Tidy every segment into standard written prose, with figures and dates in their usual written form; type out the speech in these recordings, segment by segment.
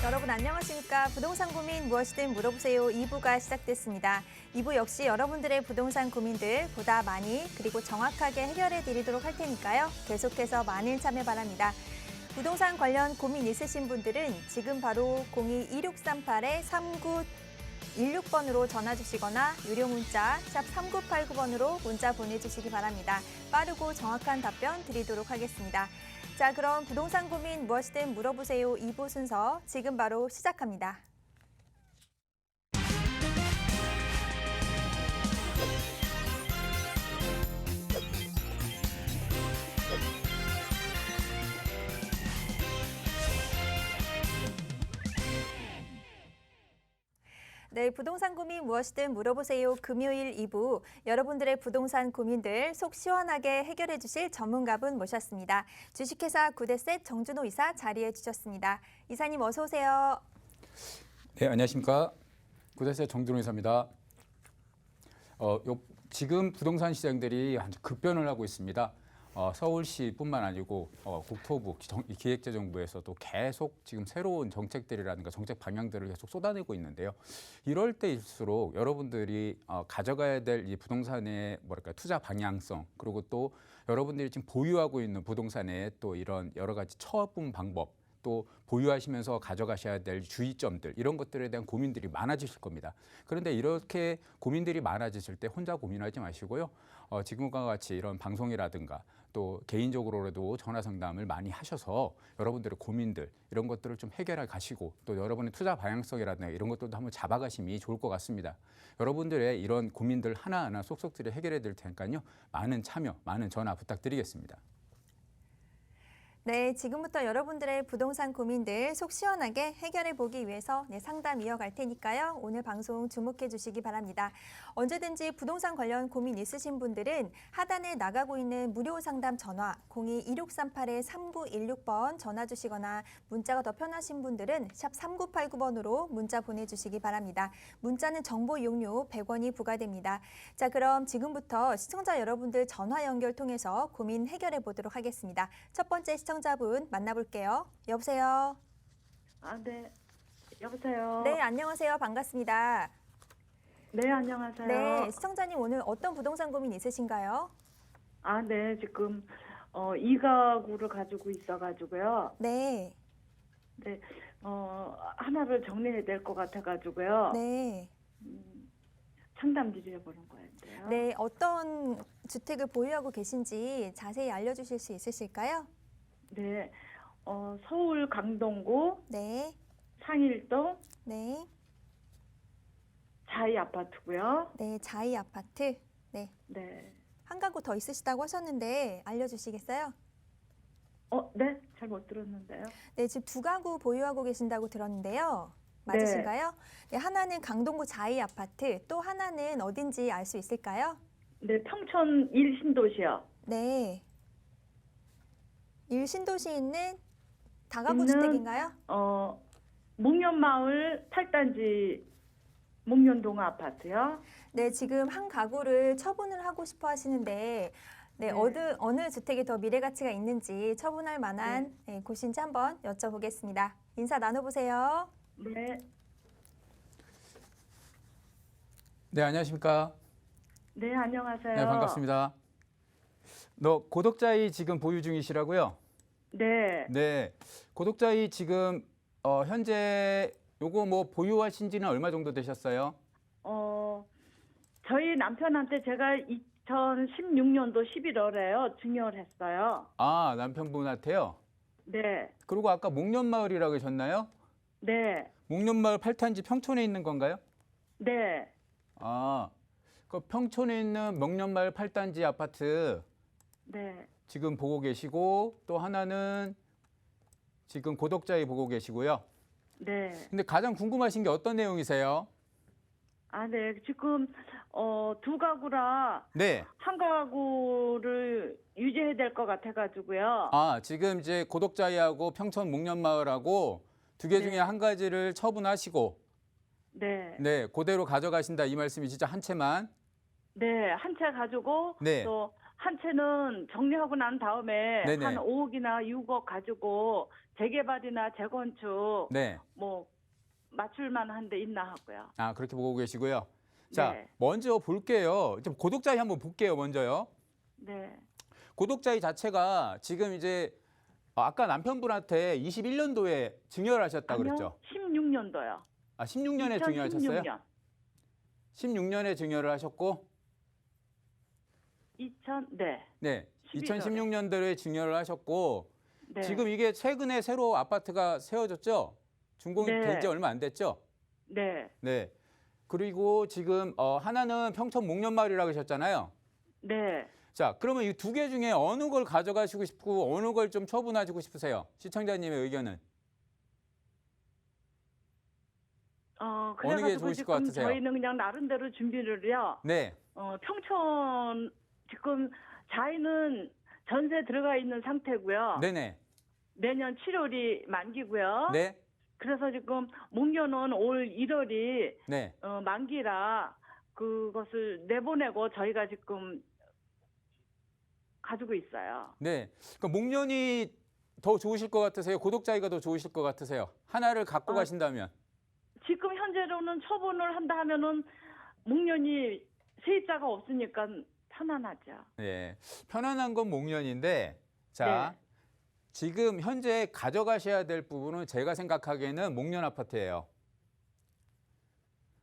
여러분 안녕하십니까? 부동산 고민 무엇이든 물어보세요 2부가 시작됐습니다. 2부 역시 여러분들의 부동산 고민들 보다 많이 그리고 정확하게 해결해 드리도록 할 테니까요. 계속해서 많은 참여 바랍니다. 부동산 관련 고민 있으신 분들은 지금 바로 02-2638-3916번으로 전화 주시거나 유료 문자 샵 3989번으로 문자 보내주시기 바랍니다. 빠르고 정확한 답변 드리도록 하겠습니다. 자, 그럼 부동산 고민 무엇이든 물어보세요 2부 순서 지금 바로 시작합니다. 네, 부동산 고민 무엇이든 물어보세요. 금요일 2부 여러분들의 부동산 고민들 속 시원하게 해결해 주실 전문가분 모셨습니다. 주식회사 구대셋 정준호 이사 자리해 주셨습니다. 이사님 어서 오세요. 네, 안녕하십니까. 구대셋 정준호 이사입니다. 지금 부동산 시장들이 아주 급변을 하고 있습니다. 서울시뿐만 아니고 국토부, 기획재정부에서도 계속 지금 새로운 정책들이라든가 정책 방향들을 계속 쏟아내고 있는데요. 이럴 때일수록 여러분들이 가져가야 될 이 부동산의 투자 방향성, 그리고 또 여러분들이 지금 보유하고 있는 부동산의 또 이런 여러 가지 처분 방법, 또 보유하시면서 가져가셔야 될 주의점들, 이런 것들에 대한 고민들이 많아지실 겁니다. 그런데 이렇게 고민들이 많아지실 때 혼자 고민하지 마시고요. 지금과 같이 이런 방송이라든가 또 개인적으로라도 전화 상담을 많이 하셔서 여러분들의 고민들, 이런 것들을 좀 해결해 가시고 또 여러분의 투자 방향성이라든가 이런 것들도 한번 잡아가심이 좋을 것 같습니다. 여러분들의 이런 고민들 하나하나 쏙쏙들이 해결해 드릴 테니까요. 많은 참여, 많은 전화 부탁드리겠습니다. 네, 지금부터 여러분들의 부동산 고민들 속 시원하게 해결해 보기 위해서 상담 이어갈 테니까요. 오늘 방송 주목해 주시기 바랍니다. 언제든지 부동산 관련 고민 있으신 분들은 하단에 나가고 있는 무료 상담 전화 02-2638-3916번 전화 주시거나 문자가 더 편하신 분들은 샵 3989번으로 문자 보내주시기 바랍니다. 문자는 정보 이용료 100원이 부과됩니다. 자, 그럼 지금부터 시청자 여러분들 전화 연결 통해서 고민 해결해 보도록 하겠습니다. 첫 번째 시청자분 만나볼게요. 여보세요? 네. 여보세요? 네, 안녕하세요. 반갑습니다. 네, 안녕하세요. 네, 시청자님 오늘 어떤 부동산 고민 있으신가요? 네, 지금, 이 가구를 가지고 있어가지고요. 네, 네, 하나를 정리해야 될 것 같아가지고요. 네. 상담 드려보는 거였는데요. 네, 어떤 주택을 보유하고 계신지 자세히 알려주실 수 있으실까요? 네, 서울 강동구 네, 상일동 네, 자이 아파트고요. 네, 자이 아파트. 네, 네. 한 가구 더 있으시다고 하셨는데 알려주시겠어요? 네, 잘 못 들었는데요. 네, 지금 두 가구 보유하고 계신다고 들었는데요. 맞으신가요? 네, 하나는 강동구 자이 아파트, 또 하나는 어딘지 알 수 있을까요? 네, 평촌 1신도시요. 네. 일신도시에 있는 다가구 주택인가요? 목련마을 8단지 목련동 아파트요. 네, 지금 한 가구를 처분을 하고 싶어 하시는데 네, 네. 어느 주택이 더 미래 가치가 있는지 처분할 만한 곳인지 한번 여쭤보겠습니다. 인사 나눠보세요. 네. 네, 안녕하십니까. 네, 안녕하세요. 네, 반갑습니다. 고독자이 지금 보유 중이시라고요? 네. 네, 고독자이 지금 현재 요거 뭐 보유하신 지는 얼마 정도 되셨어요? 저희 남편한테 제가 2016년도 11월에요. 증여를 했어요. 아, 남편분한테요? 네. 그리고 아까 목련마을이라고 하셨나요? 네. 목련마을 8탄지 평촌에 있는 건가요? 네. 아, 그 평촌에 있는 목련마을 8단지 아파트 네. 지금 보고 계시고 또 하나는 지금 고독자이 보고 계시고요. 네. 근데 가장 궁금하신 게 어떤 내용이세요? 네. 지금 두 가구라 네. 한 가구를 유지해야 될 것 같아가지고요. 아, 지금 이제 고독자이하고 평촌 목련마을하고 두 개 네. 중에 한 가지를 처분하시고 네. 네, 그대로 가져가신다 이 말씀이 진짜 한 채만. 네. 한 채 가지고 네. 또 한 채는 정리하고 난 다음에 네네. 한 5억이나 6억 가지고 재개발이나 재건축 네. 뭐 맞출만 한 데 있나 하고요. 아, 그렇게 보고 계시고요. 자, 네. 먼저 볼게요. 좀 고독자이 한번 볼게요, 먼저요. 네. 고독자이 자체가 지금 이제 아까 남편분한테 21년도에 증여를 하셨다 그랬죠? 16년도요. 아, 16년에 증여하셨어요? 2016년. 16년에 증여를 하셨고, 네. 네, 11월에. 2016년도에 증여를 하셨고, 네. 지금 이게 최근에 새로 아파트가 세워졌죠? 준공된 네. 지 얼마 안 됐죠? 네. 네. 그리고 지금 하나는 평촌 목련마을이라고 하셨잖아요. 네. 자, 그러면 이 두 개 중에 어느 걸 가져가시고 싶고 어느 걸 좀 처분하시고 싶으세요? 시청자님의 의견은 어느 게 그래가지고 좋으실 것 지금 같으세요? 저희는 그냥 나름대로 준비를요. 네, 평촌 지금 자이는 전세 들어가 있는 상태고요. 네네, 내년 7월이 만기고요. 네, 그래서 지금 목련은 올 1월이 네. 만기라 그것을 내보내고 저희가 지금 가지고 있어요. 네. 그러니까 목련이 더 좋으실 것 같으세요? 고독자이가 더 좋으실 것 같으세요? 하나를 갖고 가신다면? 지금 현재로는 처분을 한다 하면은 목련이 세입자가 없으니까 편안하죠. 네. 편안한 건 목련인데, 자, 네. 지금 현재 가져가셔야 될 부분은 제가 생각하기에는 목련 아파트예요.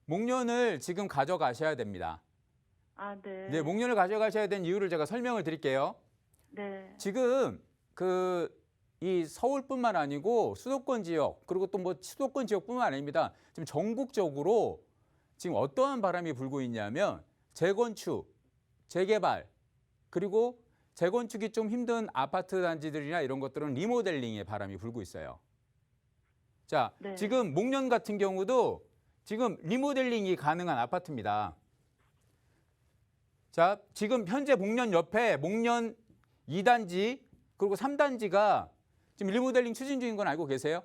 목련을 지금 가져가셔야 됩니다. 아, 네. 네, 목련을 가져가셔야 되는 이유를 제가 설명을 드릴게요. 네. 지금 이 서울뿐만 아니고 수도권 지역 그리고 또 뭐 수도권 지역뿐만 아닙니다. 지금 전국적으로 지금 어떠한 바람이 불고 있냐면 재건축, 재개발 그리고 재건축이 좀 힘든 아파트 단지들이나 이런 것들은 리모델링의 바람이 불고 있어요. 자, 네. 지금 목련 같은 경우도 지금 리모델링이 가능한 아파트입니다. 자, 지금 현재 목련 옆에 목련 2단지 그리고 3단지가 지금 리모델링 추진 중인 건 알고 계세요?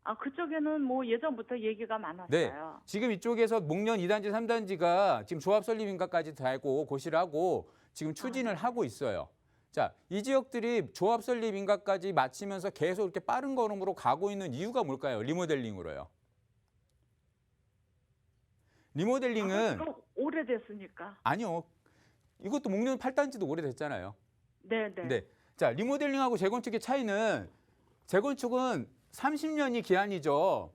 아, 그쪽에는 뭐 예전부터 얘기가 네. 많았어요. 지금 이쪽에서 목련 2단지, 3단지가 지금 조합 설립 인가까지 되고 고시를 하고 지금 추진을 하고 있어요. 자, 이 지역들이 조합 설립 인가까지 마치면서 계속 이렇게 빠른 걸음으로 가고 있는 이유가 뭘까요? 리모델링으로요. 리모델링은 그럼 오래됐으니까. 아니요. 이것도 목련 8단지도 오래됐잖아요. 네, 네. 네. 자, 리모델링하고 재건축의 차이는 재건축은 30년이 기한이죠.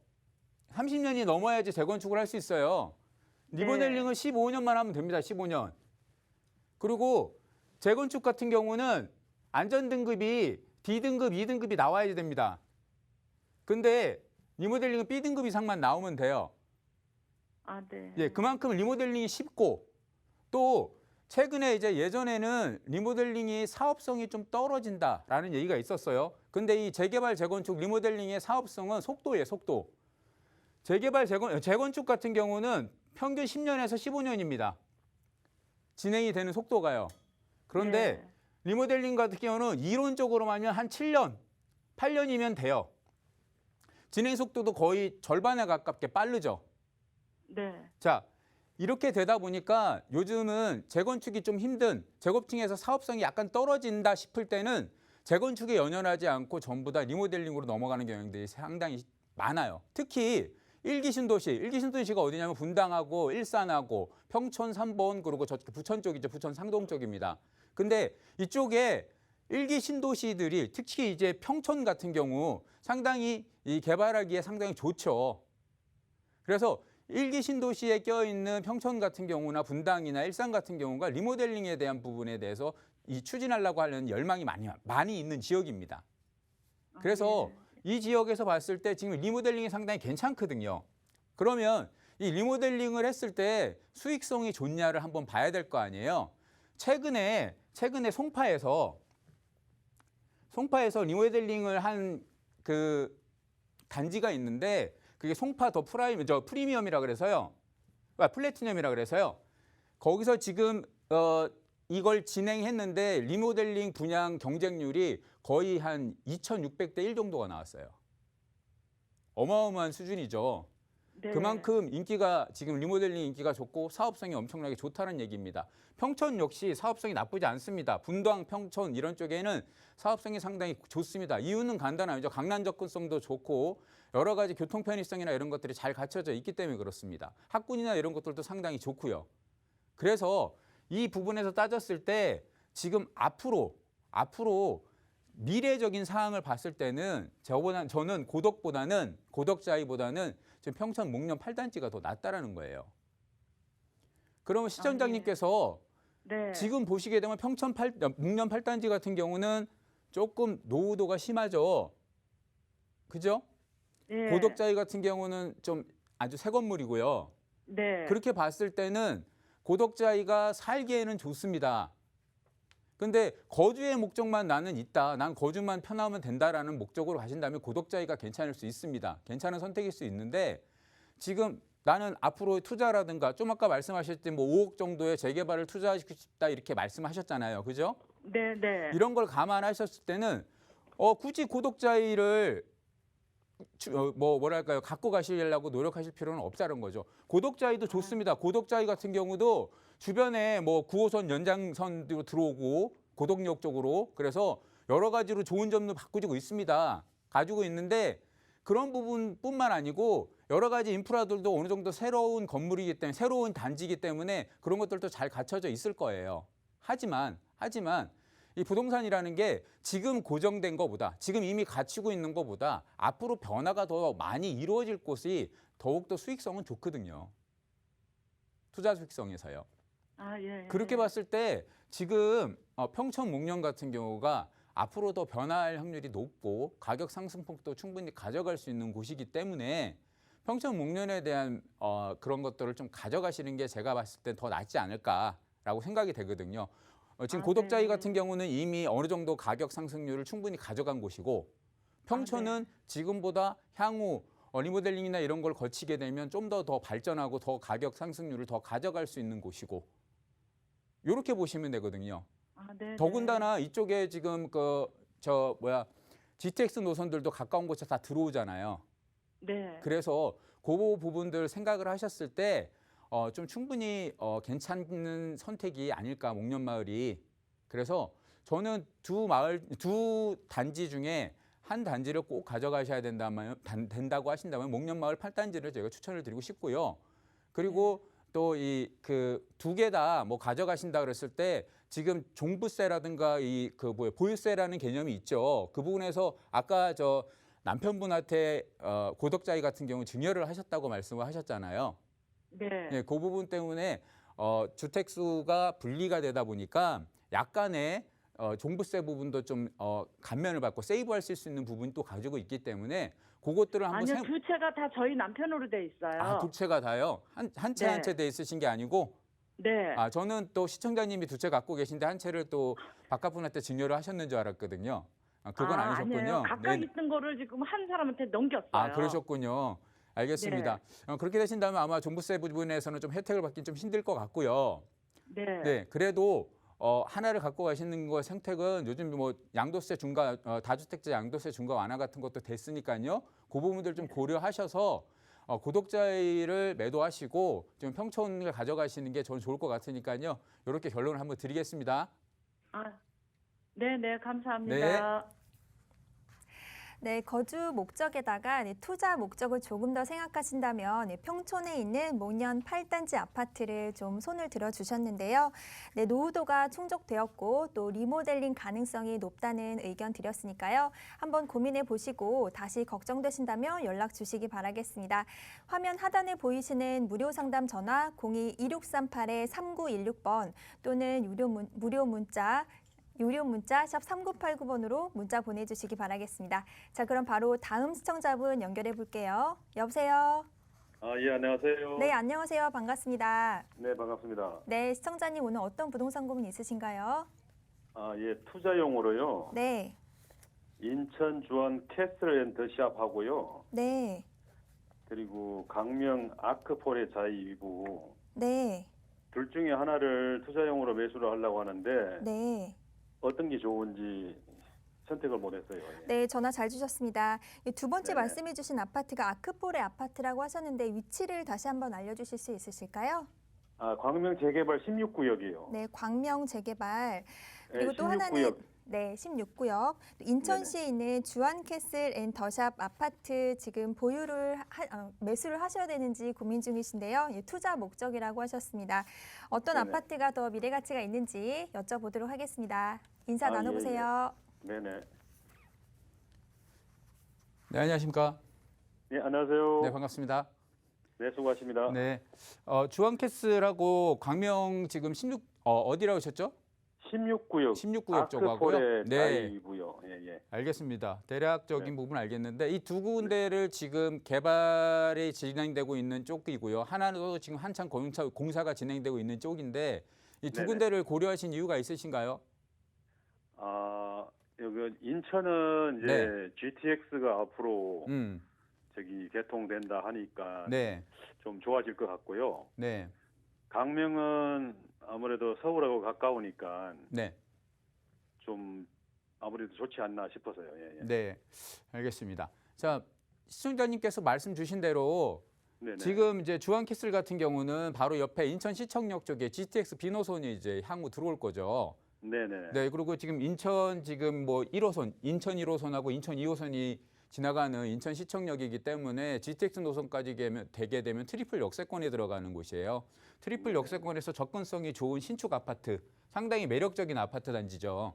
30년이 넘어야지 재건축을 할 수 있어요. 리모델링은 15년만 하면 됩니다. 15년. 그리고 재건축 같은 경우는 안전등급이 D등급, 2등급이 나와야 됩니다. 근데 리모델링은 B등급 이상만 나오면 돼요. 아, 네. 예, 그만큼 리모델링이 쉽고 또 최근에 이제 예전에는 리모델링이 사업성이 좀 떨어진다라는 얘기가 있었어요. 근데 이 재개발, 재건축, 리모델링의 사업성은 속도예요, 속도. 재개발, 재건축 같은 경우는 평균 10년에서 15년입니다. 진행이 되는 속도가요. 그런데 네. 리모델링 같은 경우는 이론적으로만 한 7년, 8년이면 돼요. 진행 속도도 거의 절반에 가깝게 빠르죠. 네. 자, 이렇게 되다 보니까 요즘은 재건축이 좀 힘든 재건축에서 사업성이 약간 떨어진다 싶을 때는 재건축에 연연하지 않고 전부 다 리모델링으로 넘어가는 경향들이 상당히 많아요. 특히 일기 신도시가 어디냐면 분당하고 일산하고 평촌 3번 그리고 저 부천 쪽이죠. 부천 상동 쪽입니다. 근데 이쪽에 일기 신도시들이 특히 이제 평촌 같은 경우 상당히 이 개발하기에 상당히 좋죠. 그래서 일기 신도시에 껴있는 평촌 같은 경우나 분당이나 일산 같은 경우가 리모델링에 대한 부분에 대해서 이 추진하려고 하는 열망이 많이 있는 지역입니다. 그래서 이 지역에서 봤을 때 지금 리모델링이 상당히 괜찮거든요. 그러면 이 리모델링을 했을 때 수익성이 좋냐를 한번 봐야 될 거 아니에요. 최근에 송파에서 리모델링을 한 그 단지가 있는데 그게 송파 더 프리미엄이라 그래서요. 플래티넘이라 그래서요. 거기서 지금 이걸 진행했는데 리모델링 분양 경쟁률이 거의 한 2,600대 1 정도가 나왔어요. 어마어마한 수준이죠. 네. 그만큼 인기가 지금 리모델링 인기가 좋고 사업성이 엄청나게 좋다는 얘기입니다. 평촌 역시 사업성이 나쁘지 않습니다. 분당, 평촌 이런 쪽에는 사업성이 상당히 좋습니다. 이유는 간단하죠. 강남 접근성도 좋고 여러 가지 교통 편의성이나 이런 것들이 잘 갖춰져 있기 때문에 그렇습니다. 학군이나 이런 것들도 상당히 좋고요. 그래서 이 부분에서 따졌을 때 지금 앞으로 미래적인 상황을 봤을 때는 저는 고덕자이보다는 지금 평촌 목련 8단지가 더 낫다라는 거예요. 그러면 시청장님께서 네. 지금 보시게 되면 목련 8단지 같은 경우는 조금 노후도가 심하죠. 그죠? 네. 고덕자이 같은 경우는 좀 아주 새 건물이고요. 네. 그렇게 봤을 때는 고덕자이가 살기에는 좋습니다. 근데 거주의 목적만 나는 있다. 난 거주만 편하면 된다라는 목적으로 가신다면 고덕자이가 괜찮을 수 있습니다. 괜찮은 선택일 수 있는데 지금 나는 앞으로 투자라든가 좀 아까 말씀하셨을 때 뭐 5억 정도의 재개발을 투자하고 싶다 이렇게 말씀하셨잖아요. 그죠? 네. 네. 이런 걸 감안하셨을 때는 굳이 고덕자이를 뭐랄까요 갖고 가시려고 노력하실 필요는 없다는 거죠. 고덕자이도 좋습니다. 고덕자이 같은 경우도 주변에 뭐 9호선 연장선도 들어오고 고덕역 쪽으로 그래서 여러 가지로 좋은 점도 가지고 있습니다. 가지고 있는데 그런 부분뿐만 아니고 여러 가지 인프라들도 어느 정도 새로운 건물이기 때문에 새로운 단지이기 때문에 그런 것들도 잘 갖춰져 있을 거예요. 하지만 이 부동산이라는 게 지금 고정된 것보다 지금 이미 갖추고 있는 것보다 앞으로 변화가 더 많이 이루어질 곳이 더욱더 수익성은 좋거든요. 투자 수익성에서요. 예. 그렇게 봤을 때 지금 평촌 목련 같은 경우가 앞으로 더 변화할 확률이 높고 가격 상승폭도 충분히 가져갈 수 있는 곳이기 때문에 평촌 목련에 대한 그런 것들을 좀 가져가시는 게 제가 봤을 때 더 낫지 않을까라고 생각이 되거든요. 지금 고덕자이 네. 같은 경우는 이미 어느 정도 가격 상승률을 충분히 가져간 곳이고 평촌은 지금보다 향후 리모델링이나 이런 걸 거치게 되면 좀 더 발전하고 더 가격 상승률을 더 가져갈 수 있는 곳이고 이렇게 보시면 되거든요. 네. 더군다나 이쪽에 지금 GTX 노선들도 가까운 곳에 다 들어오잖아요. 네. 그래서 그 부분들 생각을 하셨을 때 좀 충분히 괜찮은 선택이 아닐까 목련마을이. 그래서 저는 두 단지 중에 한 단지를 꼭 가져가셔야 된다고 하신다면 목련마을 8단지를 제가 추천을 드리고 싶고요. 그리고 또 이 그 두 개 다 뭐 가져가신다 그랬을 때 지금 종부세라든가 보유세라는 개념이 있죠. 그 부분에서 아까 저 남편분한테 고덕자이 같은 경우 증여를 하셨다고 말씀을 하셨잖아요. 네. 예, 그 부분 때문에 주택수가 분리가 되다 보니까 약간의 종부세 부분도 좀 감면을 받고 세이브하실 수 있는 부분이 또 가지고 있기 때문에 그것들을 한번 아니요, 두 채가 다 저희 남편으로 돼 있어요. 두 채가 다요? 한 채 한 채 돼 있으신 게 아니고? 네. 저는 또 시청자님이 두 채 갖고 계신데 한 채를 또 바깥분한테 증여를 하셨는 줄 알았거든요. 그건 아니셨군요. 아니에요. 각각 있던 거를 지금 한 사람한테 넘겼어요. 그러셨군요. 알겠습니다. 그렇게 되신다면 아마 종부세 부분에서는 좀 혜택을 받긴 좀 힘들 것 같고요. 네, 그래도 하나를 갖고 가시는 거 선택은 요즘 뭐 양도세 중과 다주택자 양도세 중과 완화 같은 것도 됐으니까요. 그 부분들 좀 고려하셔서 고덕자이를 매도하시고 좀 평촌을 가져가시는 게 저는 좋을 것 같으니까요. 이렇게 결론을 한번 드리겠습니다. 네, 감사합니다. 네, 거주 목적에다가 투자 목적을 조금 더 생각하신다면 평촌에 있는 목련 8단지 아파트를 좀 손을 들어주셨는데요. 네, 노후도가 충족되었고 또 리모델링 가능성이 높다는 의견 드렸으니까요. 한번 고민해 보시고 다시 걱정되신다면 연락 주시기 바라겠습니다. 화면 하단에 보이시는 무료 상담 전화 02-2638-3916번 또는 무료 문자 샵 3989번으로 문자 보내주시기 바라겠습니다. 자, 그럼 바로 다음 시청자분 연결해 볼게요. 여보세요? 예, 안녕하세요. 네, 안녕하세요. 반갑습니다. 네, 반갑습니다. 네, 시청자님 오늘 어떤 부동산 고민 있으신가요? 예, 투자용으로요. 네. 인천 주원 캐슬앤더샵하고요. 네. 그리고 강명 아크폴의 자이 위부. 네. 둘 중에 하나를 투자용으로 매수를 하려고 하는데 네. 어떤 게 좋은지 선택을 못했어요. 예. 네, 전화 잘 주셨습니다. 이 두 번째 네네. 말씀해 주신 아파트가 아크포레 아파트라고 하셨는데 위치를 다시 한번 알려주실 수 있으실까요? 광명 재개발 16구역이요. 네, 광명 재개발. 네, 그리고 또 16구역. 하나는 네, 16구역. 인천시에 있는 주안캐슬 앤 더샵 아파트 지금 매수를 하셔야 되는지 고민 중이신데요. 예, 투자 목적이라고 하셨습니다. 어떤 네네. 아파트가 더 미래 가치가 있는지 여쭤보도록 하겠습니다. 인사 아, 나눠보세요. 네네. 네, 안녕하십니까? 네, 안녕하세요. 네, 반갑습니다. 네, 수고하십니다. 네, 주안캐슬하고 광명 지금 16 어디라고 하셨죠? 16구역. 16구역 쪽하고요. 아크포레 네. 자이부요. 예, 예. 알겠습니다. 대략적인 네. 부분 알겠는데 이 두 군데를 지금 개발이 진행되고 있는 쪽이고요. 하나는 지금 한창 공사가 진행되고 있는 쪽인데 이 두 네네. 군데를 고려하신 이유가 있으신가요? 여기 인천은 이제 GTX가 앞으로 음, 개통된다 하니까 네, 좀 좋아질 것 같고요. 네, 강명은 아무래도 서울하고 가까우니까 네, 좀 아무래도 좋지 않나 싶어서요. 예, 예. 네, 알겠습니다. 자, 시청자님께서 말씀 주신 대로 네네. 지금 이제 주안캐슬 같은 경우는 바로 옆에 인천시청역 쪽에 GTX 비노선이 이제 향후 들어올 거죠. 네네. 네, 그리고 지금 인천 지금 뭐 1호선, 인천 1호선하고 인천 2호선이 지나가는 인천시청역이기 때문에 GTX 노선까지 되게 되면 트리플 역세권에 들어가는 곳이에요. 트리플 역세권에서 접근성이 좋은 신축 아파트, 상당히 매력적인 아파트 단지죠.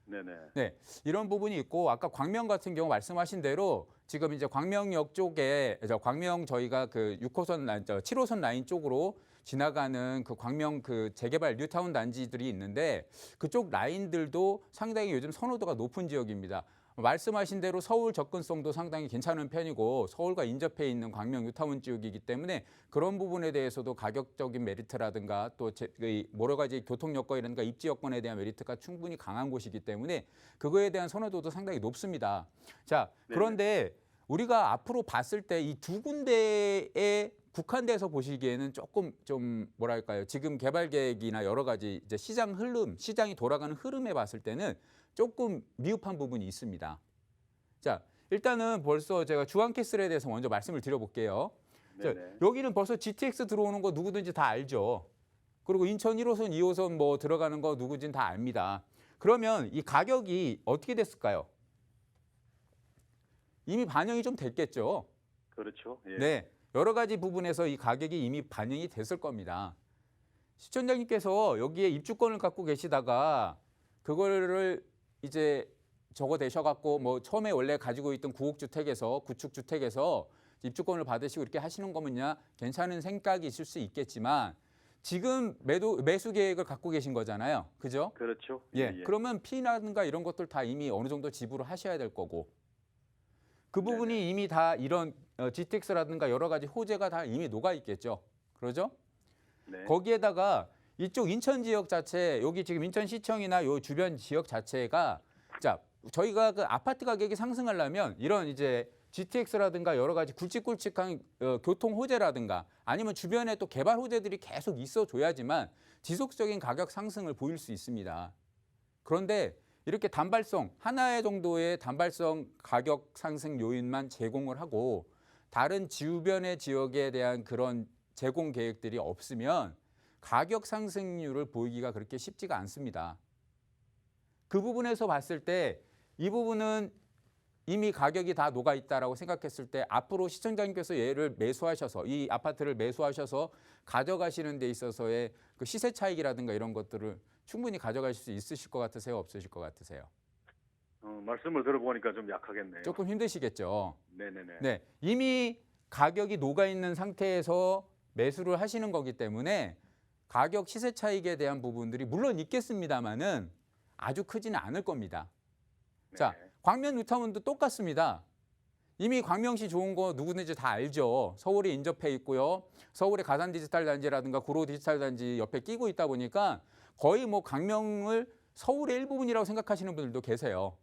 네네. 네, 이런 부분이 있고 아까 광명 같은 경우 말씀하신 대로 지금 이제 광명역 쪽에 광명 저희가 그 6호선 라인, 7호선 라인 쪽으로 지나가는 그 광명 그 재개발 뉴타운 단지들이 있는데 그쪽 라인들도 상당히 요즘 선호도가 높은 지역입니다. 말씀하신 대로 서울 접근성도 상당히 괜찮은 편이고 서울과 인접해 있는 광명 뉴타운 지역이기 때문에 그런 부분에 대해서도 가격적인 메리트라든가 또 여러 가지 교통 여건이라든가 입지 여건에 대한 메리트가 충분히 강한 곳이기 때문에 그거에 대한 선호도도 상당히 높습니다. 자, 그런데 우리가 앞으로 봤을 때 이 두 군데에 국한돼서 보시기에는 조금 좀 뭐랄까요? 지금 개발 계획이나 여러 가지 이제 시장 흐름, 시장이 돌아가는 흐름에 봤을 때는 조금 미흡한 부분이 있습니다. 자, 일단은 벌써 제가 주안캐슬에 대해서 먼저 말씀을 드려볼게요. 자, 네네. 여기는 벌써 GTX 들어오는 거 누구든지 다 알죠. 그리고 인천 1호선, 2호선 뭐 들어가는 거 누구든지 다 압니다. 그러면 이 가격이 어떻게 됐을까요? 이미 반영이 좀 됐겠죠. 그렇죠. 예. 네, 여러 가지 부분에서 이 가격이 이미 반영이 됐을 겁니다. 시청자님께서 여기에 입주권을 갖고 계시다가 그거를 이제 적어내셔갖고 뭐 처음에 원래 가지고 있던 구축 주택에서 입주권을 받으시고 이렇게 하시는 거면야 괜찮은 생각이 있을 수 있겠지만 지금 매수 계획을 갖고 계신 거잖아요, 그죠? 그렇죠. 예, 그러면 피라든가 이런 것들 다 이미 어느 정도 지불을 하셔야 될 거고 그 부분이 네네. 이미 다 이런 GTX라든가 여러 가지 호재가 다 이미 녹아 있겠죠, 그러죠? 네. 거기에다가 이쪽 인천 지역 자체, 여기 지금 인천시청이나 요 주변 지역 자체가 자 저희가 그 아파트 가격이 상승하려면 이런 이제 GTX라든가 여러 가지 굵직굵직한 교통 호재라든가 아니면 주변에 또 개발 호재들이 계속 있어줘야지만 지속적인 가격 상승을 보일 수 있습니다. 그런데 이렇게 하나의 정도의 단발성 가격 상승 요인만 제공을 하고 다른 주변의 지역에 대한 그런 제공 계획들이 없으면 가격 상승률을 보이기가 그렇게 쉽지가 않습니다. 그 부분에서 봤을 때 이 부분은 이미 가격이 다 녹아 있다라고 생각했을 때 앞으로 시청자님께서 이 아파트를 매수하셔서 가져가시는 데 있어서의 그 시세 차익이라든가 이런 것들을 충분히 가져가실 수 있으실 것 같으세요? 없으실 것 같으세요? 말씀을 들어보니까 좀 약하겠네요. 조금 힘드시겠죠? 네네네. 네, 이미 가격이 녹아 있는 상태에서 매수를 하시는 거기 때문에 가격 시세 차익에 대한 부분들이 물론 있겠습니다만은 아주 크지는 않을 겁니다. 네. 자, 광명 뉴타운도 똑같습니다. 이미 광명시 좋은 거 누구든지 다 알죠. 서울이 인접해 있고요. 서울의 가산 디지털 단지라든가 구로 디지털 단지 옆에 끼고 있다 보니까 거의 뭐 광명을 서울의 일부분이라고 생각하시는 분들도 계세요.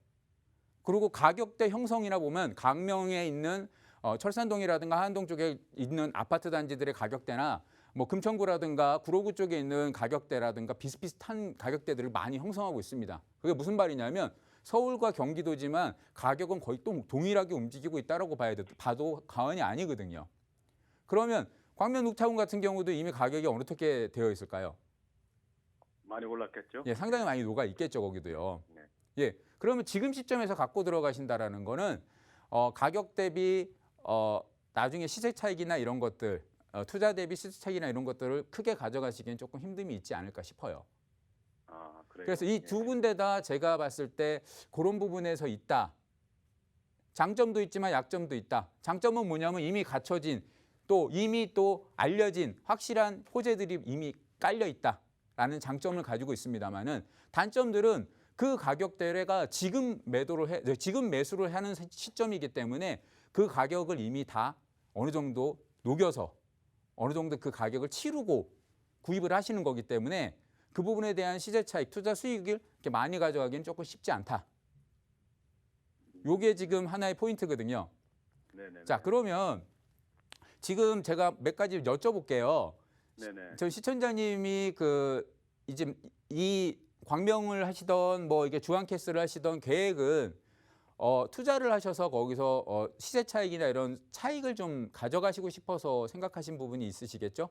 그리고 가격대 형성이나 보면 광명에 있는 철산동이라든가 한동 쪽에 있는 아파트 단지들의 가격대나 뭐 금천구라든가 구로구 쪽에 있는 가격대라든가 비슷비슷한 가격대들을 많이 형성하고 있습니다. 그게 무슨 말이냐면 서울과 경기도지만 가격은 거의 또 동일하게 움직이고 있다라고 봐도 과언이 아니거든요. 그러면 광명 룩타운 같은 경우도 이미 가격이 어떻게 되어 있을까요? 많이 올랐겠죠? 예, 상당히 많이 녹아 있겠죠, 거기도요. 네. 예, 그러면 지금 시점에서 갖고 들어가신다라는 거는 가격 대비 나중에 시세 차익이나 이런 것들, 투자 대비 시세 차익이나 이런 것들을 크게 가져가시기엔 조금 힘듦이 있지 않을까 싶어요. 아, 그래요. 그래서 이 두 군데 다 제가 봤을 때 그런 부분에서 있다. 장점도 있지만 약점도 있다. 장점은 뭐냐면 이미 갖춰진 또 이미 또 알려진 확실한 호재들이 이미 깔려 있다라는 장점을 가지고 있습니다만은 단점들은 그 가격대가 지금 지금 매수를 하는 시점이기 때문에 그 가격을 이미 다 어느 정도 녹여서 어느 정도 그 가격을 치르고 구입을 하시는 거기 때문에 그 부분에 대한 시세 차익, 투자 수익을 이렇게 많이 가져가기는 조금 쉽지 않다. 요게 지금 하나의 포인트거든요. 네네. 자, 그러면 지금 제가 몇 가지 여쭤볼게요. 네네. 저희 시청자님이 이제 이 광명을 하시던 뭐 이게 주안캐슬을 하시던 계획은 투자를 하셔서 거기서 시세 차익이나 이런 차익을 좀 가져가시고 싶어서 생각하신 부분이 있으시겠죠?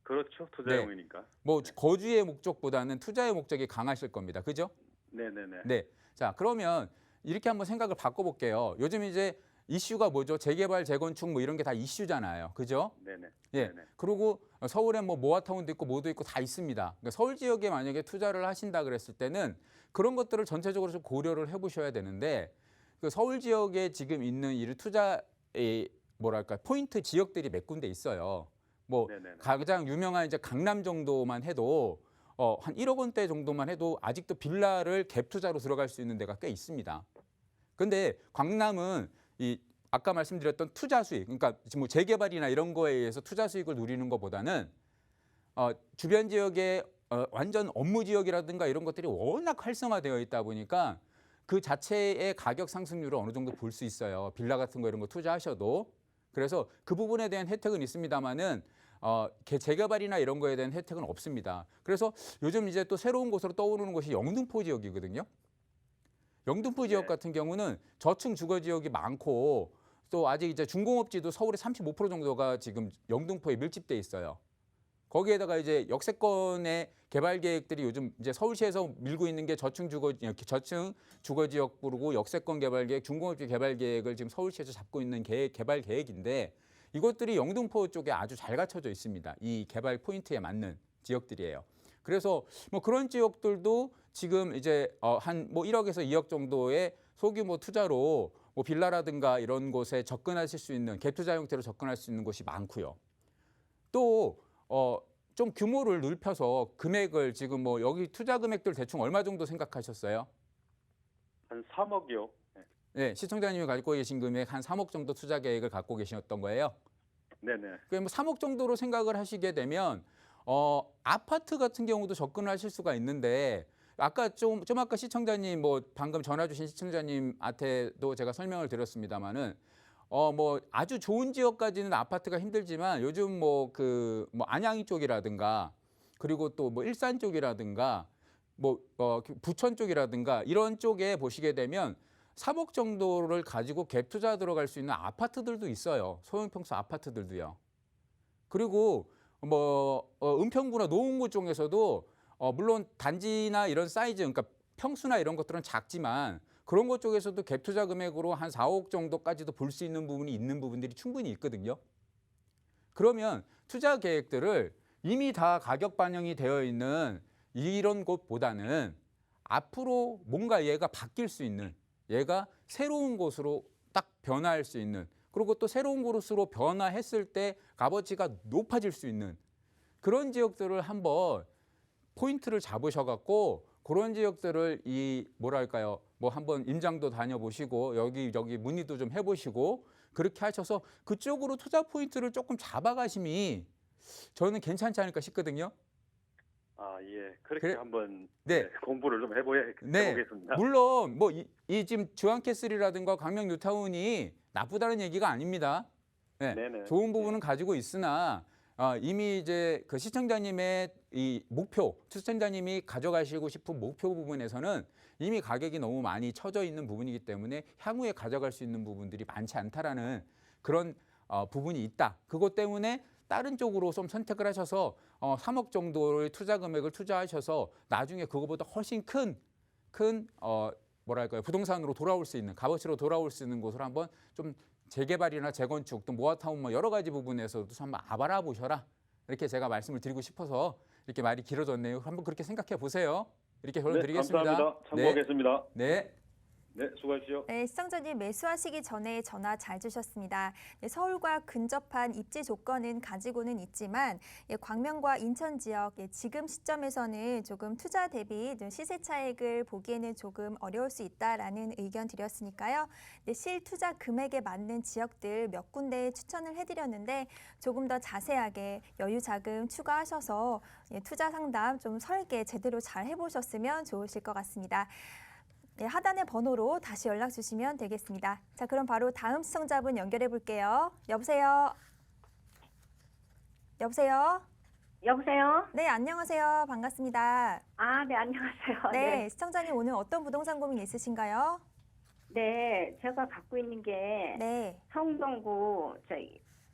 그렇죠. 투자용이니까. 뭐 거주의 목적보다는 투자의 목적이 강하실 겁니다. 그죠? 네네네. 네. 자, 그러면 이렇게 한번 생각을 바꿔볼게요. 요즘 이제 이슈가 뭐죠? 재개발, 재건축 뭐 이런 게 다 이슈잖아요. 그죠? 네네. 예. 네네. 그리고 서울에 뭐 모아타운도 있고 뭐도 있고 다 있습니다. 그러니까 서울 지역에 만약에 투자를 하신다 그랬을 때는 그런 것들을 전체적으로 좀 고려를 해보셔야 되는데 그 서울 지역에 지금 있는 이 투자의 뭐랄까 포인트 지역들이 몇 군데 있어요. 뭐 네네네. 가장 유명한 이제 강남 정도만 해도 한 1억 원대 정도만 해도 아직도 빌라를 갭 투자로 들어갈 수 있는 데가 꽤 있습니다. 근데 광남은 이 아까 말씀드렸던 투자 수익, 그러니까 지금 뭐 재개발이나 이런 거에 의해서 투자 수익을 누리는 것보다는 주변 지역에 완전 업무 지역이라든가 이런 것들이 워낙 활성화되어 있다 보니까 그 자체의 가격 상승률을 어느 정도 볼 수 있어요. 빌라 같은 거 이런 거 투자하셔도. 그래서 그 부분에 대한 혜택은 있습니다만은 재개발이나 이런 거에 대한 혜택은 없습니다. 그래서 요즘 이제 또 새로운 곳으로 떠오르는 곳이 영등포 지역이거든요. 영등포 지역 같은 경우는 저층 주거 지역이 많고 또 아직 이제 중공업지도 서울의 35% 정도가 지금 영등포에 밀집돼 있어요. 거기에다가 이제 역세권의 개발 계획들이 요즘 이제 서울시에서 밀고 있는 게 저층 주거 지역부르고 역세권 개발 계획, 중공업지 개발 계획을 지금 서울시에서 잡고 있는 개발 계획인데 이것들이 영등포 쪽에 아주 잘 갖춰져 있습니다. 이 개발 포인트에 맞는 지역들이에요. 그래서 뭐 그런 지역들도 지금 이제 한 뭐 1억에서 2억 정도의 소규모 투자로 뭐 빌라라든가 이런 곳에 접근하실 수 있는 갭 투자 형태로 접근할 수 있는 곳이 많고요. 또 좀 규모를 넓혀서 금액을 지금 뭐 여기 투자 금액들 대충 얼마 정도 생각하셨어요? 한 3억이요. 네. 네, 시청자님이 갖고 계신 금액 한 3억 정도 투자 계획을 갖고 계셨던 거예요. 네네. 뭐 3억 정도로 생각을 하시게 되면 아파트 같은 경우도 접근을 하실 수가 있는데 아까 좀 아까 시청자님 뭐 방금 전화 주신 시청자님한테도 제가 설명을 드렸습니다마는 뭐 아주 좋은 지역까지는 아파트가 힘들지만 요즘 뭐 안양이 쪽이라든가 그리고 또 뭐 일산 쪽이라든가 뭐 부천 쪽이라든가 이런 쪽에 보시게 되면 3억 정도를 가지고 갭 투자 들어갈 수 있는 아파트들도 있어요. 소형평수 아파트들도요. 그리고 뭐 은평구나 노원구 쪽에서도 물론 단지나 이런 사이즈, 그러니까 평수나 이런 것들은 작지만 그런 것 쪽에서도 갭 투자 금액으로 한 4억 정도까지도 볼 수 있는 부분이 있는 부분들이 충분히 있거든요. 그러면 투자 계획들을 이미 다 가격 반영이 되어 있는 이런 곳보다는 앞으로 뭔가 얘가 바뀔 수 있는, 얘가 새로운 곳으로 딱 변화할 수 있는, 그리고 또 새로운 곳으로 변화했을 때 값어치가 높아질 수 있는 그런 지역들을 한번 포인트를 잡으셔갖고 그런 지역들을 뭐 한번 임장도 다녀보시고 여기 문의도 좀 해보시고 그렇게 하셔서 그쪽으로 투자 포인트를 조금 잡아가심이 저는 괜찮지 않을까 싶거든요. 아, 예. 그렇게 한번 네. 공부를 좀 네. 해보겠습니다. 물론 뭐 이 지금 주안캐슬이라든가 광명 뉴타운이 나쁘다는 얘기가 아닙니다. 네. 네네. 좋은 부분은 가지고 있으나 이미 이제 그 시청자님의 이 목표, 시청자님이 가져가시고 싶은 목표 부분에서는 이미 가격이 너무 많이 쳐져 있는 부분이기 때문에 향후에 가져갈 수 있는 부분들이 많지 않다라는 그런 부분이 있다. 그것 때문에 다른 쪽으로 좀 선택을 하셔서 3억 정도의 투자 금액을 투자하셔서 나중에 그거보다 훨씬 큰 뭐랄까요, 부동산으로 돌아올 수 있는, 값어치로 돌아올 수 있는 곳으로 한번 좀 재개발이나 재건축 또 모아타운 뭐 여러 가지 부분에서도 한번 알아보셔라. 이렇게 제가 말씀을 드리고 싶어서 이렇게 말이 길어졌네요. 한번 그렇게 생각해 보세요. 이렇게 결론 네, 드리겠습니다. 감사합니다. 참고하겠습니다. 네. 네, 수고하십시오. 네, 시청자님 매수하시기 전에 전화 잘 주셨습니다. 네, 서울과 근접한 입지 조건은 가지고는 있지만 광명과 인천 지역 지금 시점에서는 조금 투자 대비 시세 차익을 보기에는 조금 어려울 수 있다라는 의견 드렸으니까요. 네, 실투자 금액에 맞는 지역들 몇 군데 추천을 해드렸는데 조금 더 자세하게 여유 자금 추가하셔서 투자 상담 좀 설계 제대로 잘 해보셨으면 좋으실 것 같습니다. 네, 하단의 번호로 다시 연락 주시면 되겠습니다. 자, 그럼 바로 다음 시청자분 연결해 볼게요. 여보세요? 여보세요? 여보세요? 네, 안녕하세요. 반갑습니다. 아, 네, 안녕하세요. 네, 시청자님 오늘 어떤 부동산 고민 있으신가요? 네, 제가 갖고 있는 게 네, 성동구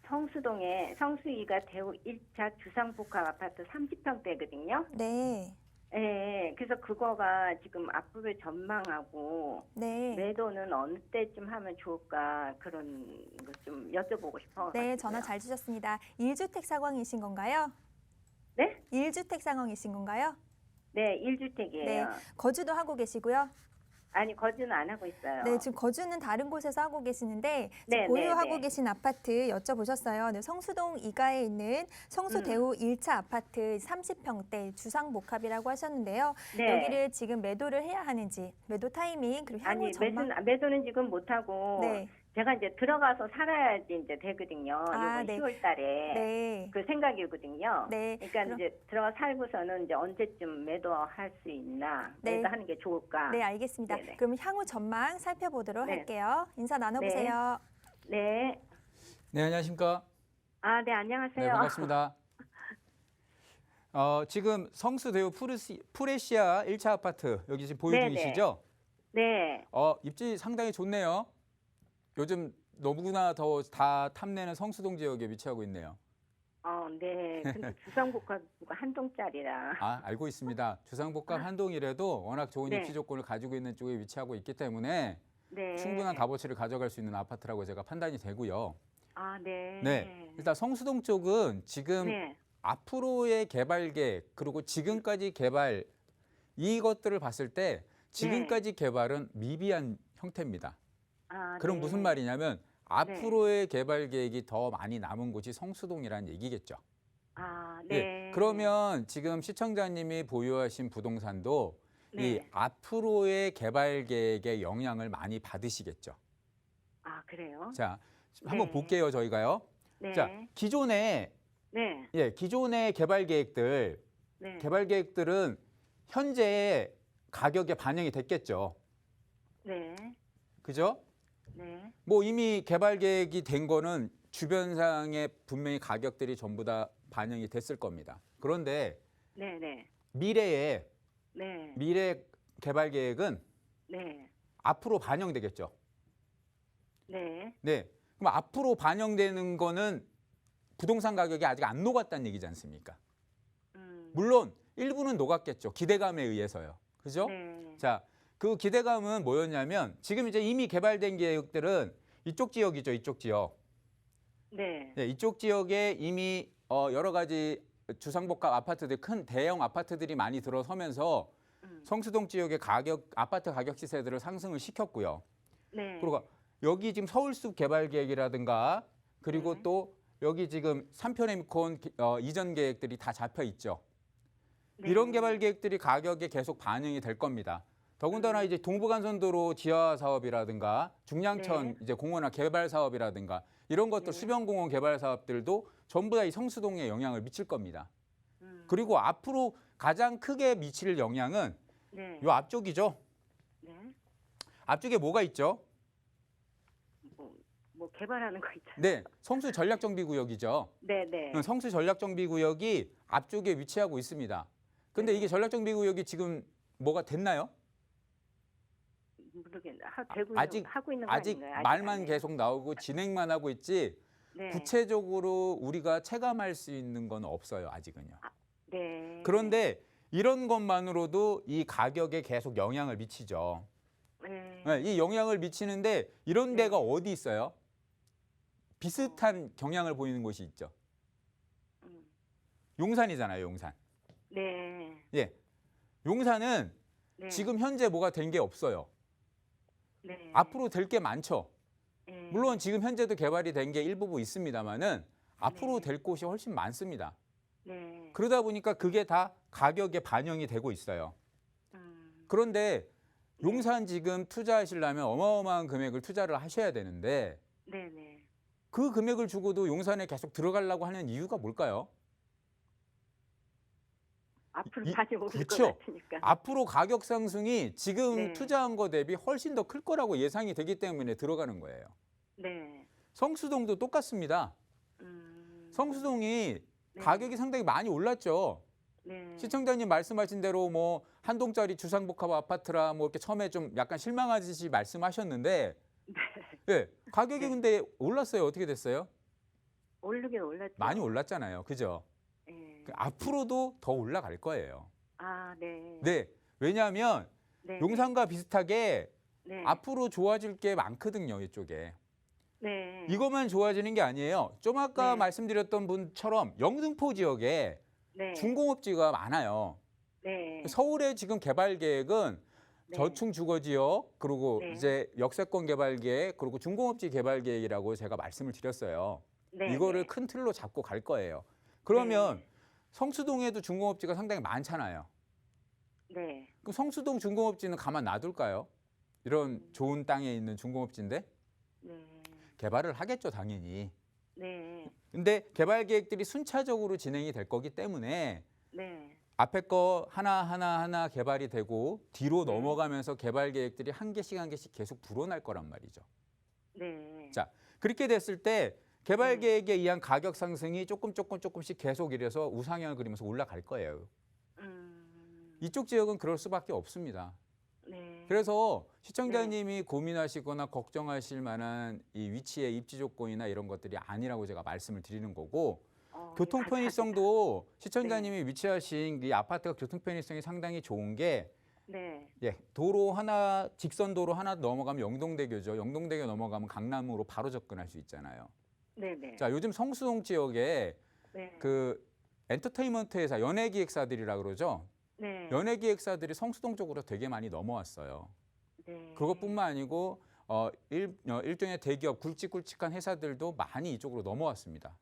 성수동에 성수이가 대우 1차 주상복합 아파트 30평대거든요. 네, 네, 그래서 그거가 지금 앞으로 전망하고 네. 매도는 어느 때쯤 하면 좋을까 그런 거 좀 여쭤보고 싶어요. 네, 전화 잘 주셨습니다. 1주택 상황이신 건가요? 네? 1주택 상황이신 건가요? 네, 1주택이에요. 네, 거주도 하고 계시고요. 아니, 거주는 안 하고 있어요. 네, 지금 거주는 다른 곳에서 하고 계시는데 지금 네, 보유하고 네, 네. 계신 아파트 여쭤보셨어요. 네, 성수동 이가에 있는 성수대우 1차 아파트 30평대 주상복합이라고 하셨는데요. 네. 여기를 지금 매도를 해야 하는지, 매도 타이밍 그리고 향후 아니, 전망. 매도는 지금 못하고 네, 제가 이제 들어가서 살아야지 이제 되거든요. 아, 이번 네. 10월 달에. 네, 그 생각이거든요. 네. 그러니까 그럼- 이제 들어가 살고서는 이제 언제쯤 매도할 수 있나, 네. 매도하는 게 좋을까. 네, 알겠습니다. 네네. 그럼 향후 전망 살펴보도록 네. 할게요. 인사 나눠보세요. 네. 네, 안녕하십니까? 아, 네, 안녕하세요. 네, 반갑습니다. 지금 성수대우 프레시아 1차 아파트 여기 지금 보유 네네. 중이시죠? 네. 입지 상당히 좋네요. 요즘 너무나 더 다 탐내는 성수동 지역에 위치하고 있네요. 네. 근데 주상복합구가 한 동짜리라. 알고 있습니다. 주상복합 한동이라도 워낙 좋은 네. 입지 조건을 가지고 있는 쪽에 위치하고 있기 때문에 네. 충분한 값어치를 가져갈 수 있는 아파트라고 제가 판단이 되고요. 아, 네. 네, 일단 성수동 쪽은 지금 네. 앞으로의 개발 계획 그리고 지금까지 개발 이것들을 봤을 때 지금까지 개발은 미비한 형태입니다. 아, 그럼 네. 무슨 말이냐면 앞으로의 개발 계획이 더 많이 남은 곳이 성수동이라는 얘기겠죠. 아, 예, 네. 그러면 지금 시청자님이 보유하신 부동산도 이 네. 앞으로의 개발 계획의 영향을 많이 받으시겠죠. 아, 그래요? 자, 한번 네. 볼게요, 저희가요. 네. 자, 기존의 개발 계획들, 네. 개발 계획들은 현재 가격에 반영이 됐겠죠. 네. 그죠? 네. 뭐 이미 개발 계획이 된 거는 주변상의 분명히 가격들이 전부 다 반영이 됐을 겁니다. 그런데 네. 네. 미래 개발 계획은 네. 앞으로 반영되겠죠. 네. 네. 그럼 앞으로 반영되는 거는 부동산 가격이 아직 안 녹았다는 얘기지 않습니까? 물론 일부는 녹았겠죠. 기대감에 의해서요. 그죠? 네. 자, 그 기대감은 뭐였냐면 지금 이제 이미 개발된 계획들은 이쪽 지역이죠. 이쪽 지역. 네. 네, 이쪽 지역에 이미 여러 가지 주상복합 아파트들, 큰 대형 아파트들이 많이 들어서면서 성수동 지역의 아파트 가격 시세들을 상승을 시켰고요. 네. 그리고 여기 지금 서울숲 개발 계획이라든가 그리고 네. 또 여기 지금 3편엠콘 이전 계획들이 다 잡혀 있죠. 네. 이런 개발 계획들이 가격에 계속 반영이 될 겁니다. 더군다나 이제 동부간선도로 지하 사업이라든가 중량천 네. 이제 공원화 개발 사업이라든가 이런 것들 수변공원 개발 사업들도 전부 다 이 성수동에 영향을 미칠 겁니다. 그리고 앞으로 가장 크게 미칠 영향은 네. 이 앞쪽이죠. 네. 앞쪽에 뭐가 있죠? 뭐 개발하는 거 있잖아요. 네, 성수 전략정비구역이죠. 네네. 성수 전략정비구역이 앞쪽에 위치하고 있습니다. 근데 네. 이게 전략정비구역이 지금 뭐가 됐나요? 모르겠네. 되고 아직 하고 있는 거 아직 아닌가요? 말만 안 계속 나오고 진행만 하고 있지 네. 구체적으로 우리가 체감할 수 있는 건 없어요, 아직은요. 네. 그런데 이런 것만으로도 이 가격에 계속 영향을 미치죠. 네. 네, 이 영향을 미치는데 이런 네. 데가 어디 있어요? 비슷한 경향을 보이는 곳이 있죠. 음. 용산이잖아요, 용산. 네. 예. 용산은 네. 지금 현재 뭐가 된 게 없어요. 네. 앞으로 될 게 많죠. 네. 물론 지금 현재도 개발이 된 게 일부분 있습니다만은 앞으로 네. 될 곳이 훨씬 많습니다. 네. 그러다 보니까 그게 다 가격에 반영이 되고 있어요. 음. 그런데 네. 용산 지금 투자하시려면 어마어마한 금액을 투자를 하셔야 되는데 네네. 그 금액을 주고도 용산에 계속 들어가려고 하는 이유가 뭘까요? 앞으로 이- 많이 오를 그쵸. 것 같으니까. 앞으로 가격 상승이 지금 네. 투자한 거 대비 훨씬 더 클 거라고 예상이 되기 때문에 들어가는 거예요. 네. 성수동도 똑같습니다. 성수동이 네. 가격이 상당히 많이 올랐죠. 네. 시청자님 말씀하신 대로 뭐 한 동짜리 주상복합 아파트라 뭐 이렇게 처음에 좀 약간 실망하듯이 말씀하셨는데 예, 가격이 네. 근데 올랐어요. 어떻게 됐어요? 오르긴 올랐죠. 많이 올랐잖아요. 그죠? 네. 앞으로도 더 올라갈 거예요. 아, 네. 네. 왜냐하면 네. 용산과 비슷하게 네. 앞으로 좋아질 게 많거든요. 이쪽에. 네. 이것만 좋아지는 게 아니에요. 좀 아까 네. 말씀드렸던 분처럼 영등포 지역에 네. 중공업지가 많아요. 네. 서울의 지금 개발 계획은 네. 저층 주거 지역 그리고 네. 이제 역세권 개발 계획 그리고 중공업지 개발 계획이라고 제가 말씀을 드렸어요. 네. 이거를 네. 큰 틀로 잡고 갈 거예요. 그러면 네. 성수동에도 중공업지가 상당히 많잖아요. 네. 그럼 성수동 중공업지는 가만 놔둘까요? 이런 좋은 땅에 있는 중공업지인데 네. 개발을 하겠죠, 당연히. 네. 근데 개발 계획들이 순차적으로 진행이 될 거기 때문에 네. 앞에 거 하나 개발이 되고 뒤로 네. 넘어가면서 개발 계획들이 한 개씩 계속 불어날 거란 말이죠. 네. 자, 그렇게 됐을 때 개발 네. 계획에 의한 가격 상승이 조금씩 계속 이래서 우상향을 그리면서 올라갈 거예요. 이쪽 지역은 그럴 수밖에 없습니다. 네. 그래서 시청자님이 고민하시거나 걱정하실 만한 이 위치의 입지 조건이나 이런 것들이 아니라고 제가 말씀을 드리는 거고 교통 편의성도 시청자님이 위치하신 이 아파트가 교통 편의성이 상당히 좋은 게 네. 예, 도로 하나 직선 도로 하나 넘어가면 영동대교죠. 영동대교 넘어가면 강남으로 바로 접근할 수 있잖아요. 네. 네. 자, 요즘 성수동 지역에 네. 그 엔터테인먼트 회사 연예기획사들이라 그러죠. 네. 연예기획사들이 성수동 쪽으로 되게 많이 넘어왔어요. 네. 그것뿐만 아니고 일종의 대기업 굵직굵직한 회사들도 많이 이쪽으로 넘어왔습니다.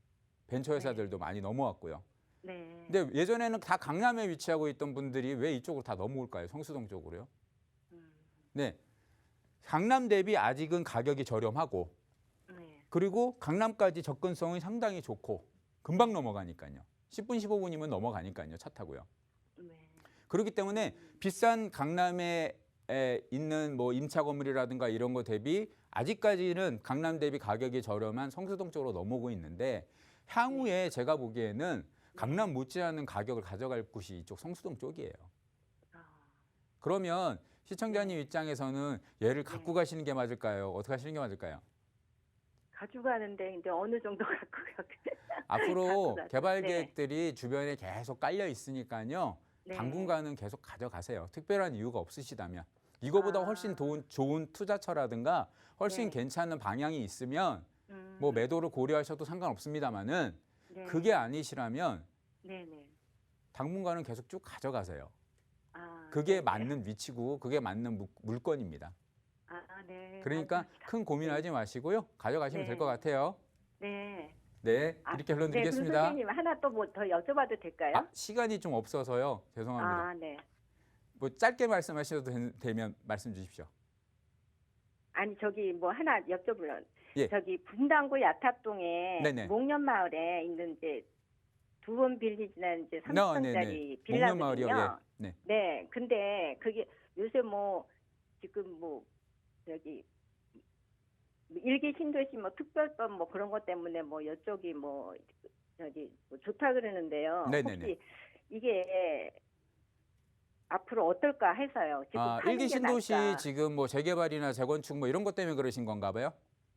벤처 회사들도 많이 넘어왔고요. 네. 근데 예전에는 다 강남에 위치하고 있던 분들이 왜 이쪽으로 다 넘어올까요? 성수동 쪽으로요? 네, 강남 대비 아직은 가격이 저렴하고 네. 그리고 강남까지 접근성이 상당히 좋고 금방 넘어가니까요. 10분, 15분이면 넘어가니까요. 차 타고요. 네. 그렇기 때문에 비싼 강남에 있는 뭐 임차 건물이라든가 이런 거 대비 아직까지는 강남 대비 가격이 저렴한 성수동 쪽으로 넘어오고 있는데 향후에 제가 보기에는 강남 못지않은 가격을 가져갈 곳이 이쪽 성수동 쪽이에요. 그러면 시청자님 입장에서는 얘를 갖고 가시는 게 맞을까요? 어떻게 하시는 게 맞을까요? 가져가는데 근데 어느 정도 갖고 가? 앞으로 갖고 개발 네. 계획들이 주변에 계속 깔려 있으니까요. 네. 당분간은 계속 가져가세요. 특별한 이유가 없으시다면. 이거보다 아. 훨씬 좋은 투자처라든가 훨씬 네. 괜찮은 방향이 있으면 뭐 매도를 고려하셔도 상관없습니다만은 네. 그게 아니시라면 네네. 당분간은 계속 쭉 가져가세요. 아, 그게 네. 맞는 위치고 그게 맞는 물건입니다. 아, 네. 그러니까 감사합니다. 큰 고민하지 마시고요. 가져가시면 네. 될 것 같아요. 네. 네, 아, 이렇게 결론 네, 그럼 드리겠습니다. 선생님 하나 또 뭐 더 여쭤봐도 될까요? 아, 시간이 좀 없어서요. 죄송합니다. 아, 네. 뭐 짧게 말씀하셔도 되면 말씀 주십시오. 아니 저기 뭐 하나 여쭤보려. 예. 저기 분당구 야탑동에 네네. 목련마을에 있는 이제 두원 빌리지는 이제 네네. 3층짜리 목련마을이요. 빌라거든요. 예. 네. 네. 근데 그게 요새 뭐 지금 뭐 저기 일기 신도시 뭐 특별법 뭐 그런 것 때문에 뭐 이쪽이 뭐 저기 뭐 좋다 그러는데요. 네네네. 혹시 이게 앞으로 어떨까 해서요. 지금 아, 파는 일기 게 신도시 나을까? 지금 뭐 재개발이나 재건축 뭐 이런 것 때문에 그러신 건가 봐요?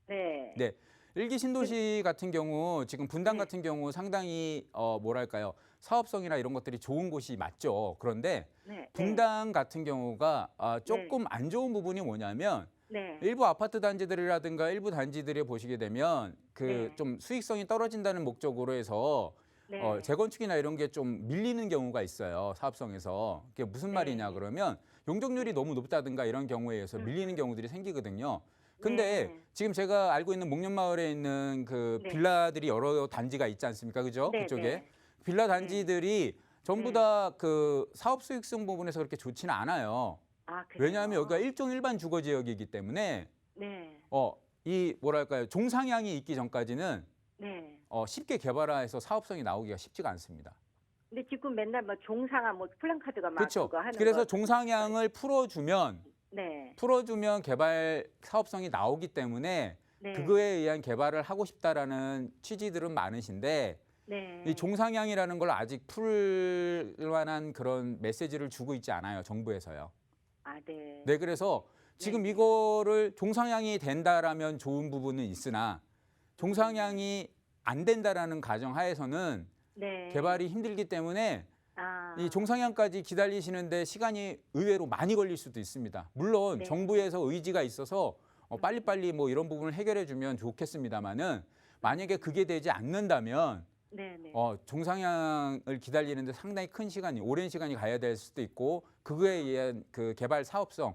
네. 네. 일기 신도시 같은 경우 지금 분당 네. 같은 경우 상당히 뭐랄까요? 사업성이나 이런 것들이 좋은 곳이 맞죠. 그런데 네. 분당 같은 경우가 조금 안 좋은 부분이 뭐냐면 네. 일부 아파트 단지들이라든가 일부 단지들에 보시게 되면 그 네. 좀 수익성이 떨어진다는 목적으로 해서 네. 재건축이나 이런 게 좀 밀리는 경우가 있어요. 사업성에서. 그게 무슨 네. 말이냐 그러면 용적률이 너무 높다든가 이런 경우에 의해서 밀리는 경우들이 생기거든요. 근데 네. 지금 제가 알고 있는 목련마을에 있는 그 네. 빌라들이 여러 단지가 있지 않습니까? 그죠? 네. 그쪽에. 네. 빌라 단지들이 전부 네. 다 그 사업 수익성 부분에서 그렇게 좋지는 않아요. 아, 그래요? 왜냐하면 여기가 일종 일반 주거 지역이기 때문에 네. 이 뭐랄까요? 종상향이 있기 전까지는 네. 쉽게 개발해서 사업성이 나오기가 쉽지가 않습니다. 근데 지금 맨날 뭐 종상아 뭐 플랜카드가 막 그렇죠. 그거 하는 그래서 거. 종상향을 네. 풀어주면 개발 사업성이 나오기 때문에 네. 그거에 의한 개발을 하고 싶다라는 취지들은 많으신데 네. 이 종상향이라는 걸 아직 풀 만한 그런 메시지를 주고 있지 않아요. 정부에서요. 아, 네. 네, 그래서 지금 네. 이거를 종상향이 된다라면 좋은 부분은 있으나 종상향이 안 된다라는 가정하에서는 네. 개발이 힘들기 때문에 아. 이 종상향까지 기다리시는데 시간이 의외로 많이 걸릴 수도 있습니다. 물론 네. 정부에서 의지가 있어서 빨리빨리 뭐 이런 부분을 해결해 주면 좋겠습니다만은 만약에 그게 되지 않는다면 네, 네. 종상향을 기다리는데 상당히 큰 시간이 오랜 시간이 가야 될 수도 있고 그거에 의한 그 개발 사업성이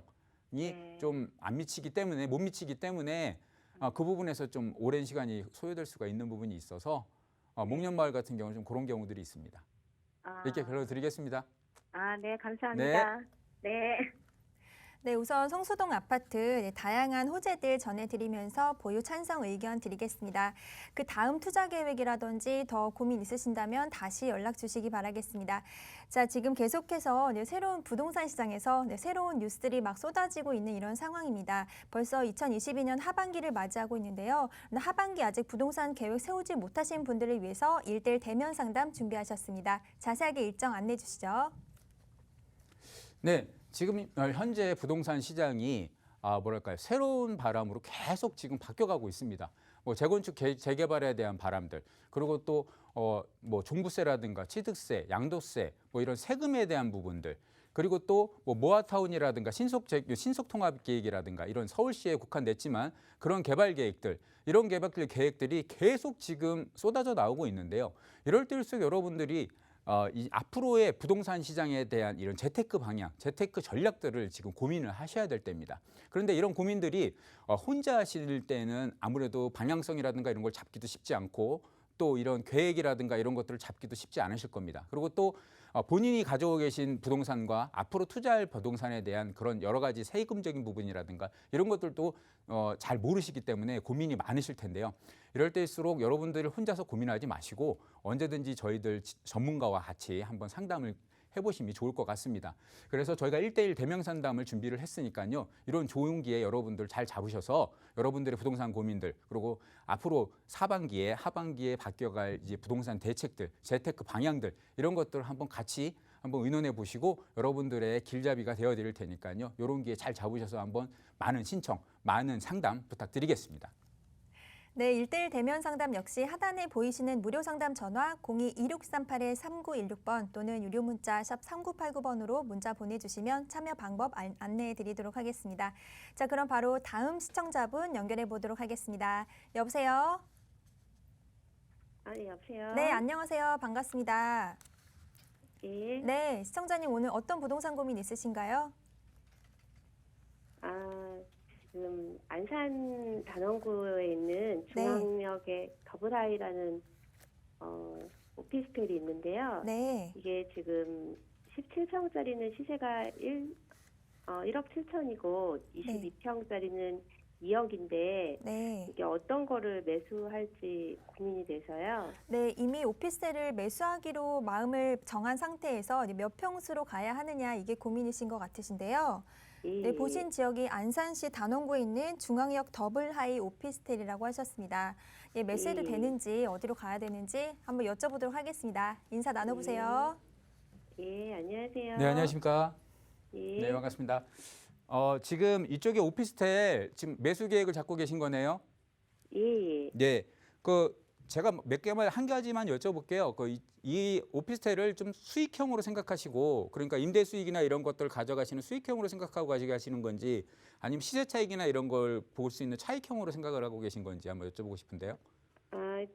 네. 좀 안 미치기 때문에 못 미치기 때문에 그 부분에서 좀 오랜 시간이 소요될 수가 있는 부분이 있어서 목련마을 같은 경우는 좀 그런 경우들이 있습니다. 아. 이렇게 결론드리겠습니다. 아, 네, 감사합니다. 네. 네, 우선 성수동 아파트 다양한 호재들 전해드리면서 보유 찬성 의견 드리겠습니다. 그 다음 투자 계획이라든지 더 고민 있으신다면 다시 연락 주시기 바라겠습니다. 자, 지금 계속해서 새로운 부동산 시장에서 새로운 뉴스들이 막 쏟아지고 있는 이런 상황입니다. 벌써 2022년 하반기를 맞이하고 있는데요. 하반기 아직 부동산 계획 세우지 못하신 분들을 위해서 1대1 대면 상담 준비하셨습니다. 자세하게 일정 안내해 주시죠. 네, 지금 현재 부동산 시장이 뭐랄까요 새로운 바람으로 계속 지금 바뀌어가고 있습니다. 뭐 재건축 재개발에 대한 바람들 그리고 또 뭐 종부세라든가 취득세, 양도세 뭐 이런 세금에 대한 부분들 그리고 또 뭐 모아타운이라든가 신속 통합 계획이라든가 이런 서울시에 국한됐지만 그런 개발 계획들 이런 개발 계획들이 계속 지금 쏟아져 나오고 있는데요. 이럴 때일수록 여러분들이 이 앞으로의 부동산 시장에 대한 이런 재테크 방향, 재테크 전략들을 지금 고민을 하셔야 될 때입니다. 그런데 이런 고민들이 혼자 하실 때는 아무래도 방향성이라든가 이런 걸 잡기도 쉽지 않고 또 이런 계획이라든가 이런 것들을 잡기도 쉽지 않으실 겁니다. 그리고 또 본인이 가지고 계신 부동산과 앞으로 투자할 부동산에 대한 그런 여러 가지 세금적인 부분이라든가 이런 것들도 잘 모르시기 때문에 고민이 많으실 텐데요. 이럴 때일수록 여러분들 혼자서 고민하지 마시고 언제든지 저희들 전문가와 같이 한번 상담을 해보심이 좋을 것 같습니다. 그래서 저희가 1대1 대면 상담을 준비를 했으니까요. 이런 좋은 기회 여러분들 잘 잡으셔서 여러분들의 부동산 고민들 그리고 앞으로 하반기에 바뀌어갈 이제 부동산 대책들, 재테크 방향들 이런 것들을 한번 같이 한번 의논해 보시고 여러분들의 길잡이가 되어 드릴 테니까요. 이런 기회 잘 잡으셔서 한번 많은 신청, 많은 상담 부탁드리겠습니다. 네, 1대1 대면 상담 역시 하단에 보이시는 무료 상담 전화 02-2638-3916번 또는 유료 문자 샵 3989번으로 문자 보내주시면 참여 방법 안내해 드리도록 하겠습니다. 자, 그럼 바로 다음 시청자분 연결해 보도록 하겠습니다. 여보세요? 아, 네, 여보세요. 네, 안녕하세요. 반갑습니다. 예. 네, 시청자님 오늘 어떤 부동산 고민 있으신가요? 지금 안산 단원구에 있는 중앙역에 더블하이라는 오피스텔이 있는데요. 네. 이게 지금 17평짜리는 시세가 1억 7천이고 22평짜리는 2억인데 네. 이게 어떤 거를 매수할지 고민이 돼서요. 네, 이미 오피스텔을 매수하기로 마음을 정한 상태에서 몇 평수로 가야 하느냐 이게 고민이신 것 같으신데요. 예. 네, 보신 지역이 안산시 단원구에 있는 중앙역 더블하이 오피스텔이라고 하셨습니다. 예, 몇 세도 예. 되는지 어디로 가야 되는지 한번 여쭤보도록 하겠습니다. 인사 나눠보세요. 예, 안녕하세요. 네, 안녕하십니까? 예. 네, 반갑습니다. 지금 이쪽에 오피스텔 지금 매수 계획을 잡고 계신 거네요? 예, 예. 네, 제가 몇 개만 한 가지만 여쭤볼게요. 이 오피스텔을 좀 수익형으로 생각하시고, 그러니까 임대 수익이나 이런 것들을 가져가시는 수익형으로 생각하고 가시는 건지, 아니면 시세 차익이나 이런 걸 볼 수 있는 차익형으로 생각을 하고 계신 건지 한번 여쭤보고 싶은데요.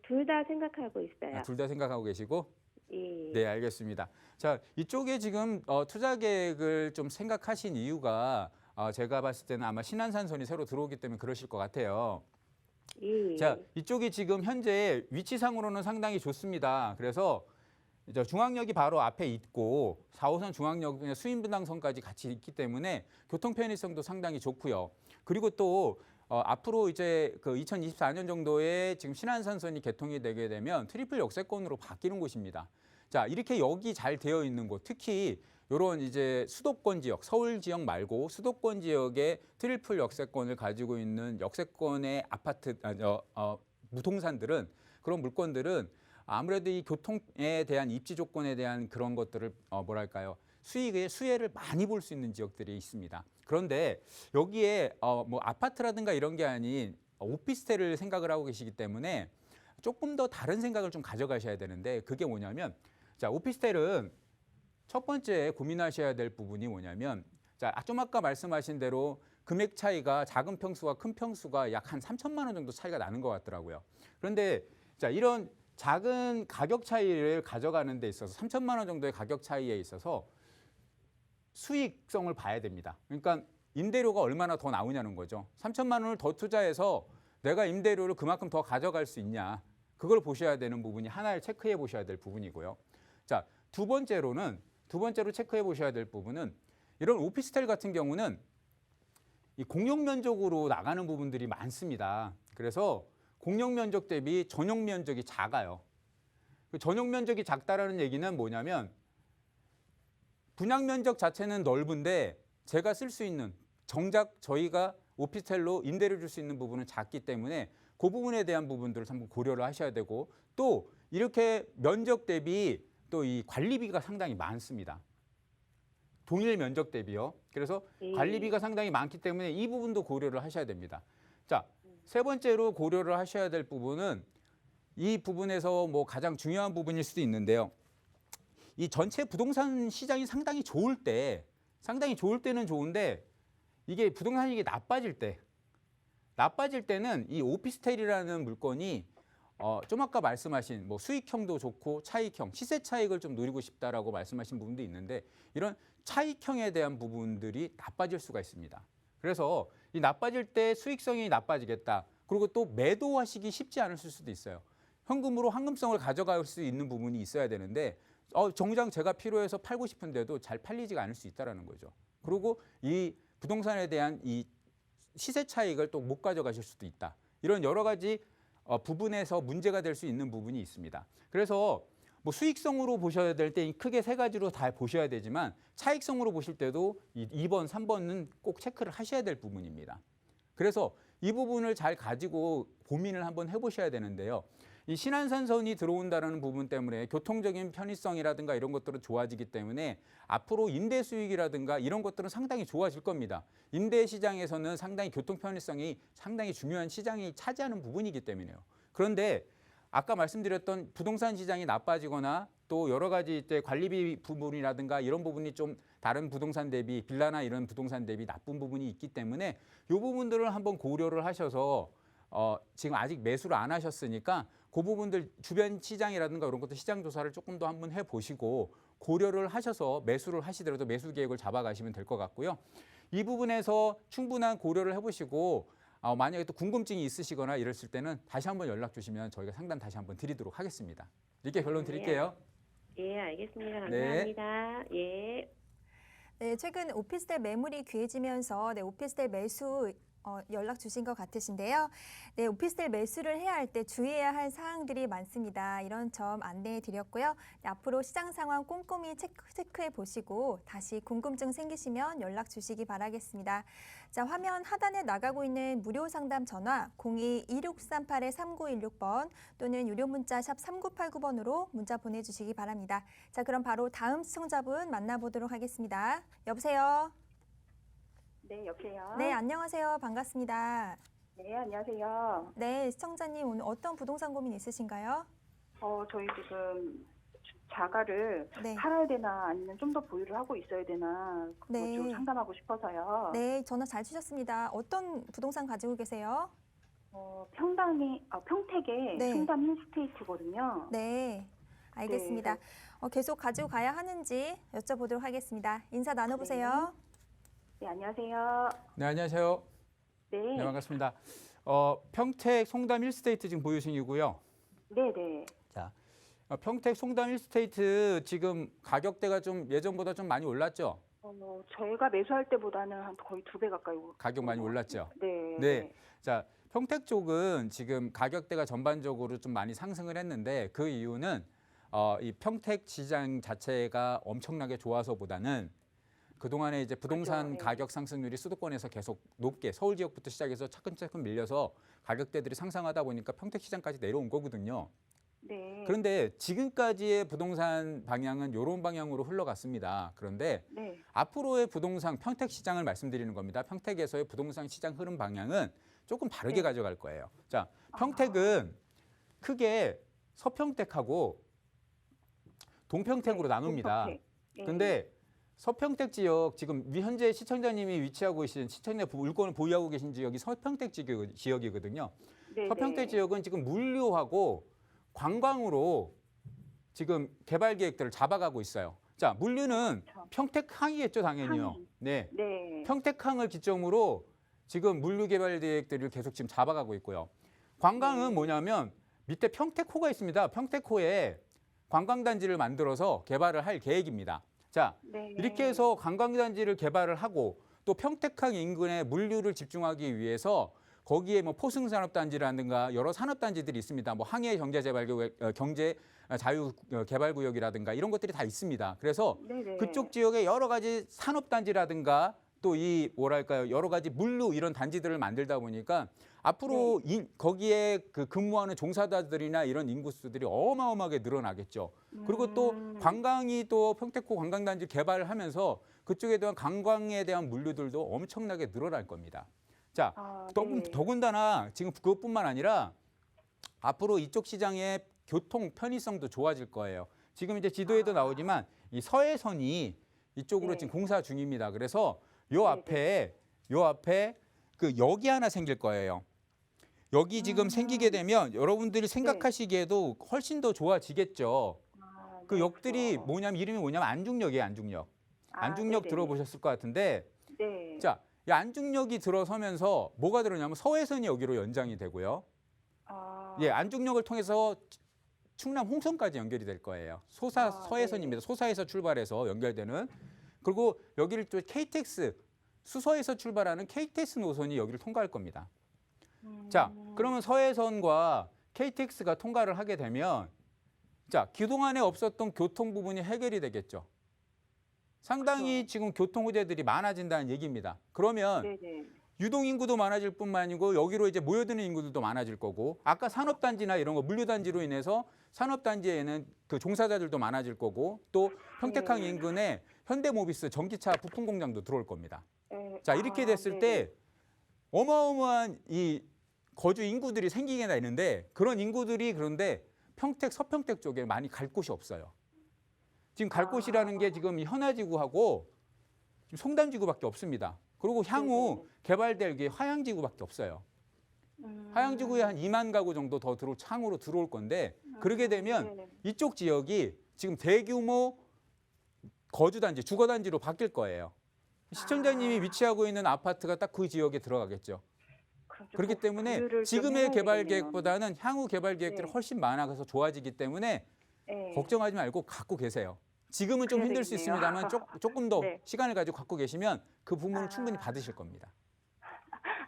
둘 다 생각하고 있어요. 둘 다 생각하고 계시고, 예. 네, 알겠습니다. 자, 이쪽에 지금 투자 계획을 좀 생각하신 이유가 제가 봤을 때는 아마 신안산선이 새로 들어오기 때문에 그러실 것 같아요. 예. 자, 이쪽이 지금 현재 위치상으로는 상당히 좋습니다. 그래서 이제 중앙역이 바로 앞에 있고 4호선 중앙역 수인분당선까지 같이 있기 때문에 교통 편의성도 상당히 좋고요. 그리고 또 앞으로 이제 2024년 정도에 지금 신안산선이 개통이 되게 되면 트리플 역세권으로 바뀌는 곳입니다. 자, 이렇게 역이 잘 되어 있는 곳, 특히 이런 이제 수도권 지역, 서울 지역 말고 수도권 지역의 트리플 역세권을 가지고 있는 역세권의 아파트, 무동산들은 그런 물건들은 아무래도 이 교통에 대한 입지 조건에 대한 그런 것들을 수혜를 많이 볼 수 있는 지역들이 있습니다. 그런데 여기에 뭐 아파트라든가 이런 게 아닌 오피스텔을 생각을 하고 계시기 때문에 조금 더 다른 생각을 좀 가져가셔야 되는데 그게 뭐냐면 자, 오피스텔은 첫 번째 고민하셔야 될 부분이 뭐냐면 자, 좀 아까 말씀하신 대로 금액 차이가 작은 평수와 큰 평수가 약 한 3천만 원 정도 차이가 나는 것 같더라고요. 그런데 자, 이런 작은 가격 차이를 가져가는 데 있어서 3천만 원 정도의 가격 차이에 있어서 수익성을 봐야 됩니다. 그러니까 임대료가 얼마나 더 나오냐는 거죠. 3천만 원을 더 투자해서 내가 임대료를 그만큼 더 가져갈 수 있냐. 그걸 보셔야 되는 부분이 하나를 체크해 보셔야 될 부분이고요. 자, 두 번째로 체크해 보셔야 될 부분은 이런 오피스텔 같은 경우는 이 공용 면적으로 나가는 부분들이 많습니다. 그래서 공용 면적 대비 전용 면적이 작아요. 그 전용 면적이 작다라는 얘기는 뭐냐면 분양 면적 자체는 넓은데 제가 쓸 수 있는 정작 저희가 오피스텔로 임대를 줄 수 있는 부분은 작기 때문에 그 부분에 대한 부분들을 한번 고려를 하셔야 되고 또 이렇게 면적 대비 또 이 관리비가 상당히 많습니다. 동일 면적 대비요. 그래서 관리비가 상당히 많기 때문에 이 부분도 고려를 하셔야 됩니다. 자, 세 번째로 고려를 하셔야 될 부분은 이 부분에서 뭐 가장 중요한 부분일 수도 있는데요. 이 전체 부동산 시장이 상당히 좋을 때는 좋은데 이게 부동산 시장이 나빠질 때는 이 오피스텔이라는 물건이 좀 아까 말씀하신 뭐 수익형도 좋고 차익형, 시세 차익을 좀 누리고 싶다라고 말씀하신 부분도 있는데 이런 차익형에 대한 부분들이 나빠질 수가 있습니다. 그래서 이 나빠질 때 수익성이 나빠지겠다. 그리고 또 매도하시기 쉽지 않으실 수도 있어요. 현금으로 황금성을 가져갈 수 있는 부분이 있어야 되는데 정작 제가 필요해서 팔고 싶은데도 잘 팔리지가 않을 수 있다는 거죠. 그리고 이 부동산에 대한 이 시세 차익을 또 못 가져가실 수도 있다. 이런 여러 가지 부분에서 문제가 될 수 있는 부분이 있습니다. 그래서 뭐 수익성으로 보셔야 될 때 크게 세 가지로 다 보셔야 되지만 차익성으로 보실 때도 2번, 3번은 꼭 체크를 하셔야 될 부분입니다. 그래서 이 부분을 잘 가지고 고민을 한번 해보셔야 되는데요. 이 신안산선이 들어온다는 부분 때문에 교통적인 편의성이라든가 이런 것들은 좋아지기 때문에 앞으로 임대 수익이라든가 이런 것들은 상당히 좋아질 겁니다. 임대 시장에서는 상당히 교통 편의성이 상당히 중요한 시장이 차지하는 부분이기 때문에요. 그런데 아까 말씀드렸던 부동산 시장이 나빠지거나 또 여러 가지 이제 관리비 부분이라든가 이런 부분이 좀 다른 부동산 대비 빌라나 이런 부동산 대비 나쁜 부분이 있기 때문에 이 부분들을 한번 고려를 하셔서 지금 아직 매수를 안 하셨으니까 그 부분들 주변 시장이라든가 이런 것도 시장 조사를 조금 더 한번 해보시고 고려를 하셔서 매수를 하시더라도 매수 계획을 잡아가시면 될 것 같고요. 이 부분에서 충분한 고려를 해보시고 만약에 또 궁금증이 있으시거나 이랬을 때는 다시 한번 연락 주시면 저희가 상담 다시 한번 드리도록 하겠습니다. 이렇게 결론 드릴게요. 예, 알겠습니다. 네. 감사합니다. 예. 네, 최근 오피스텔 매물이 귀해지면서 오피스텔 매수 연락 주신 것 같으신데요. 네, 오피스텔 매수를 해야 할 때 주의해야 할 사항들이 많습니다. 이런 점 안내해 드렸고요. 네, 앞으로 시장 상황 꼼꼼히 체크해 보시고 다시 궁금증 생기시면 연락 주시기 바라겠습니다. 자, 화면 하단에 나가고 있는 무료 상담 전화 02-2638-3916번 또는 유료 문자 샵 3989번으로 문자 보내주시기 바랍니다. 자, 그럼 바로 다음 시청자분 만나보도록 하겠습니다. 여보세요? 네, 여보세요. 네, 안녕하세요. 반갑습니다. 네, 안녕하세요. 네, 시청자님 오늘 어떤 부동산 고민 있으신가요? 저희 지금 자가를 네. 팔아야 되나 아니면 좀 더 보유를 하고 있어야 되나 그거 네. 좀 상담하고 싶어서요. 네, 전화 잘 주셨습니다. 어떤 부동산 가지고 계세요? 평택의 네. 충남 힐스테이트거든요. 네, 알겠습니다. 계속 가지고 가야 하는지 여쭤보도록 하겠습니다. 인사 나눠보세요. 네, 안녕하세요. 네, 안녕하세요. 네, 네, 반갑습니다. 평택 송담 힐스테이트 지금 보유 중이고요. 네, 네. 자, 평택 송담 힐스테이트 지금 가격대가 좀 예전보다 좀 많이 올랐죠? 저희가 매수할 때보다는 한 거의 2배 가까이 가격 많이 올랐죠? 네. 네. 자, 평택 쪽은 지금 가격대가 전반적으로 좀 많이 상승을 했는데 그 이유는 이 평택 시장 자체가 엄청나게 좋아서보다는 그동안에 이제 부동산 그렇죠. 네. 가격 상승률이 수도권에서 계속 높게 서울 지역부터 시작해서 차근차근 밀려서 가격대들이 상승하다 보니까 평택 시장까지 내려온 거거든요. 네. 그런데 지금까지의 부동산 방향은 이런 방향으로 흘러갔습니다. 그런데 네. 앞으로의 부동산 평택 시장을 말씀드리는 겁니다. 평택에서의 부동산 시장 흐름 방향은 조금 다르게 네. 가져갈 거예요. 자, 평택은 크게 서평택하고 동평택으로 나눕니다. 동평택. 네. 근데 서평택 지역 지금 현재 시청자님이 위치하고 계신 시청자 물건을 보유하고 계신 지역이 서평택 지역이거든요. 네, 서평택 네. 지역은 지금 물류하고 관광으로 지금 개발 계획들을 잡아가고 있어요. 자, 물류는 그렇죠. 평택항이겠죠, 당연히요. 항이. 네, 네. 평택항을 기점으로 지금 물류 개발 계획들을 계속 지금 잡아가고 있고요. 관광은 네. 뭐냐면 밑에 평택호가 있습니다. 평택호에 관광단지를 만들어서 개발을 할 계획입니다. 자, 네. 이렇게 해서 관광단지를 개발을 하고 또 평택항 인근에 물류를 집중하기 위해서 거기에 뭐 포승산업단지라든가 여러 산업단지들이 있습니다. 뭐 항해 경제개발구역, 경제 자유 개발구역이라든가 이런 것들이 다 있습니다. 그래서 네네. 그쪽 지역에 여러 가지 산업단지라든가 또 이 뭐랄까요 여러 가지 물류 이런 단지들을 만들다 보니까 앞으로 거기에 그 근무하는 종사자들이나 이런 인구수들이 어마어마하게 늘어나겠죠. 그리고 또 관광이 또 평택호 관광단지 개발을 하면서 그쪽에 대한 관광에 대한 물류들도 엄청나게 늘어날 겁니다. 자, 네. 더군다나 지금 그것뿐만 아니라 앞으로 이쪽 시장의 교통 편의성도 좋아질 거예요. 지금 이제 지도에도 나오지만 이 서해선이 이쪽으로 네. 지금 공사 중입니다. 그래서 요 네, 앞에 그 역이 하나 생길 거예요. 역이 지금 생기게 되면 여러분들이 생각하시기에도 훨씬 더 좋아지겠죠. 그 네, 역들이 그렇죠. 뭐냐면 이름이 뭐냐면 안중역이에요, 안중역. 안중역 네네. 들어보셨을 것 같은데 네. 자, 이 안중역이 들어서면서 뭐가 들어냐면 서해선이 여기로 연장이 되고요. 예, 안중역을 통해서 충남 홍성까지 연결이 될 거예요. 서해선입니다. 소사에서 출발해서 연결되는. 그리고 여기를 또 KTX 수서에서 출발하는 KTX 노선이 여기를 통과할 겁니다. 자, 그러면 서해선과 KTX가 통과를 하게 되면 자, 그동안에 없었던 교통 부분이 해결이 되겠죠. 상당히 그렇죠. 지금 교통 호재들이 많아진다는 얘기입니다. 그러면 네네. 유동 인구도 많아질 뿐만 아니고 여기로 이제 모여드는 인구들도 많아질 거고 아까 산업단지나 이런 거 물류단지로 인해서 산업단지에는 그 종사자들도 많아질 거고 또 평택항 네. 인근에 현대모비스 전기차 부품 공장도 들어올 겁니다. 네. 자, 이렇게 됐을 때 어마어마한 이 거주 인구들이 생기게 되는데 그런 인구들이 그런데 평택 서평택 쪽에 많이 갈 곳이 없어요. 지금 갈 곳이라는 게 지금 현아지구하고 지금 송담지구밖에 없습니다. 그리고 향후 개발될 게 화양지구밖에 없어요. 화양지구에 한 2만 가구 정도 더 향후로 들어올 건데 그러게 되면 네네. 이쪽 지역이 지금 대규모 거주단지, 주거단지로 바뀔 거예요. 시청자님이 위치하고 있는 아파트가 딱 그 지역에 들어가겠죠. 그럼 좀 그렇기 꼭 때문에 보유를 좀 지금의 해놔야 개발 되겠네요. 계획보다는 향후 개발 계획들이 네. 훨씬 많아서 좋아지기 때문에 네. 걱정하지 말고 갖고 계세요. 지금은 좀 그래야 힘들 수 되겠네요. 있습니다만 조금 더 네. 시간을 가지고 갖고 계시면 그 부분을 충분히 받으실 겁니다.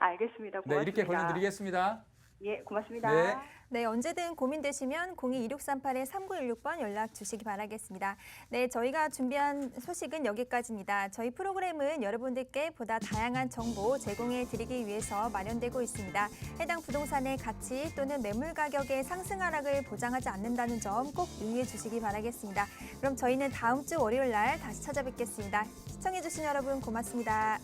알겠습니다. 네, 고맙습니다. 이렇게 권유드리겠습니다. 예, 고맙습니다. 네. 네, 언제든 고민되시면 02-2638-3916번 연락 주시기 바라겠습니다. 네, 저희가 준비한 소식은 여기까지입니다. 저희 프로그램은 여러분들께 보다 다양한 정보 제공해 드리기 위해서 마련되고 있습니다. 해당 부동산의 가치 또는 매물 가격의 상승 하락을 보장하지 않는다는 점 꼭 유의해 주시기 바라겠습니다. 그럼 저희는 다음 주 월요일 날 다시 찾아뵙겠습니다. 시청해 주신 여러분 고맙습니다.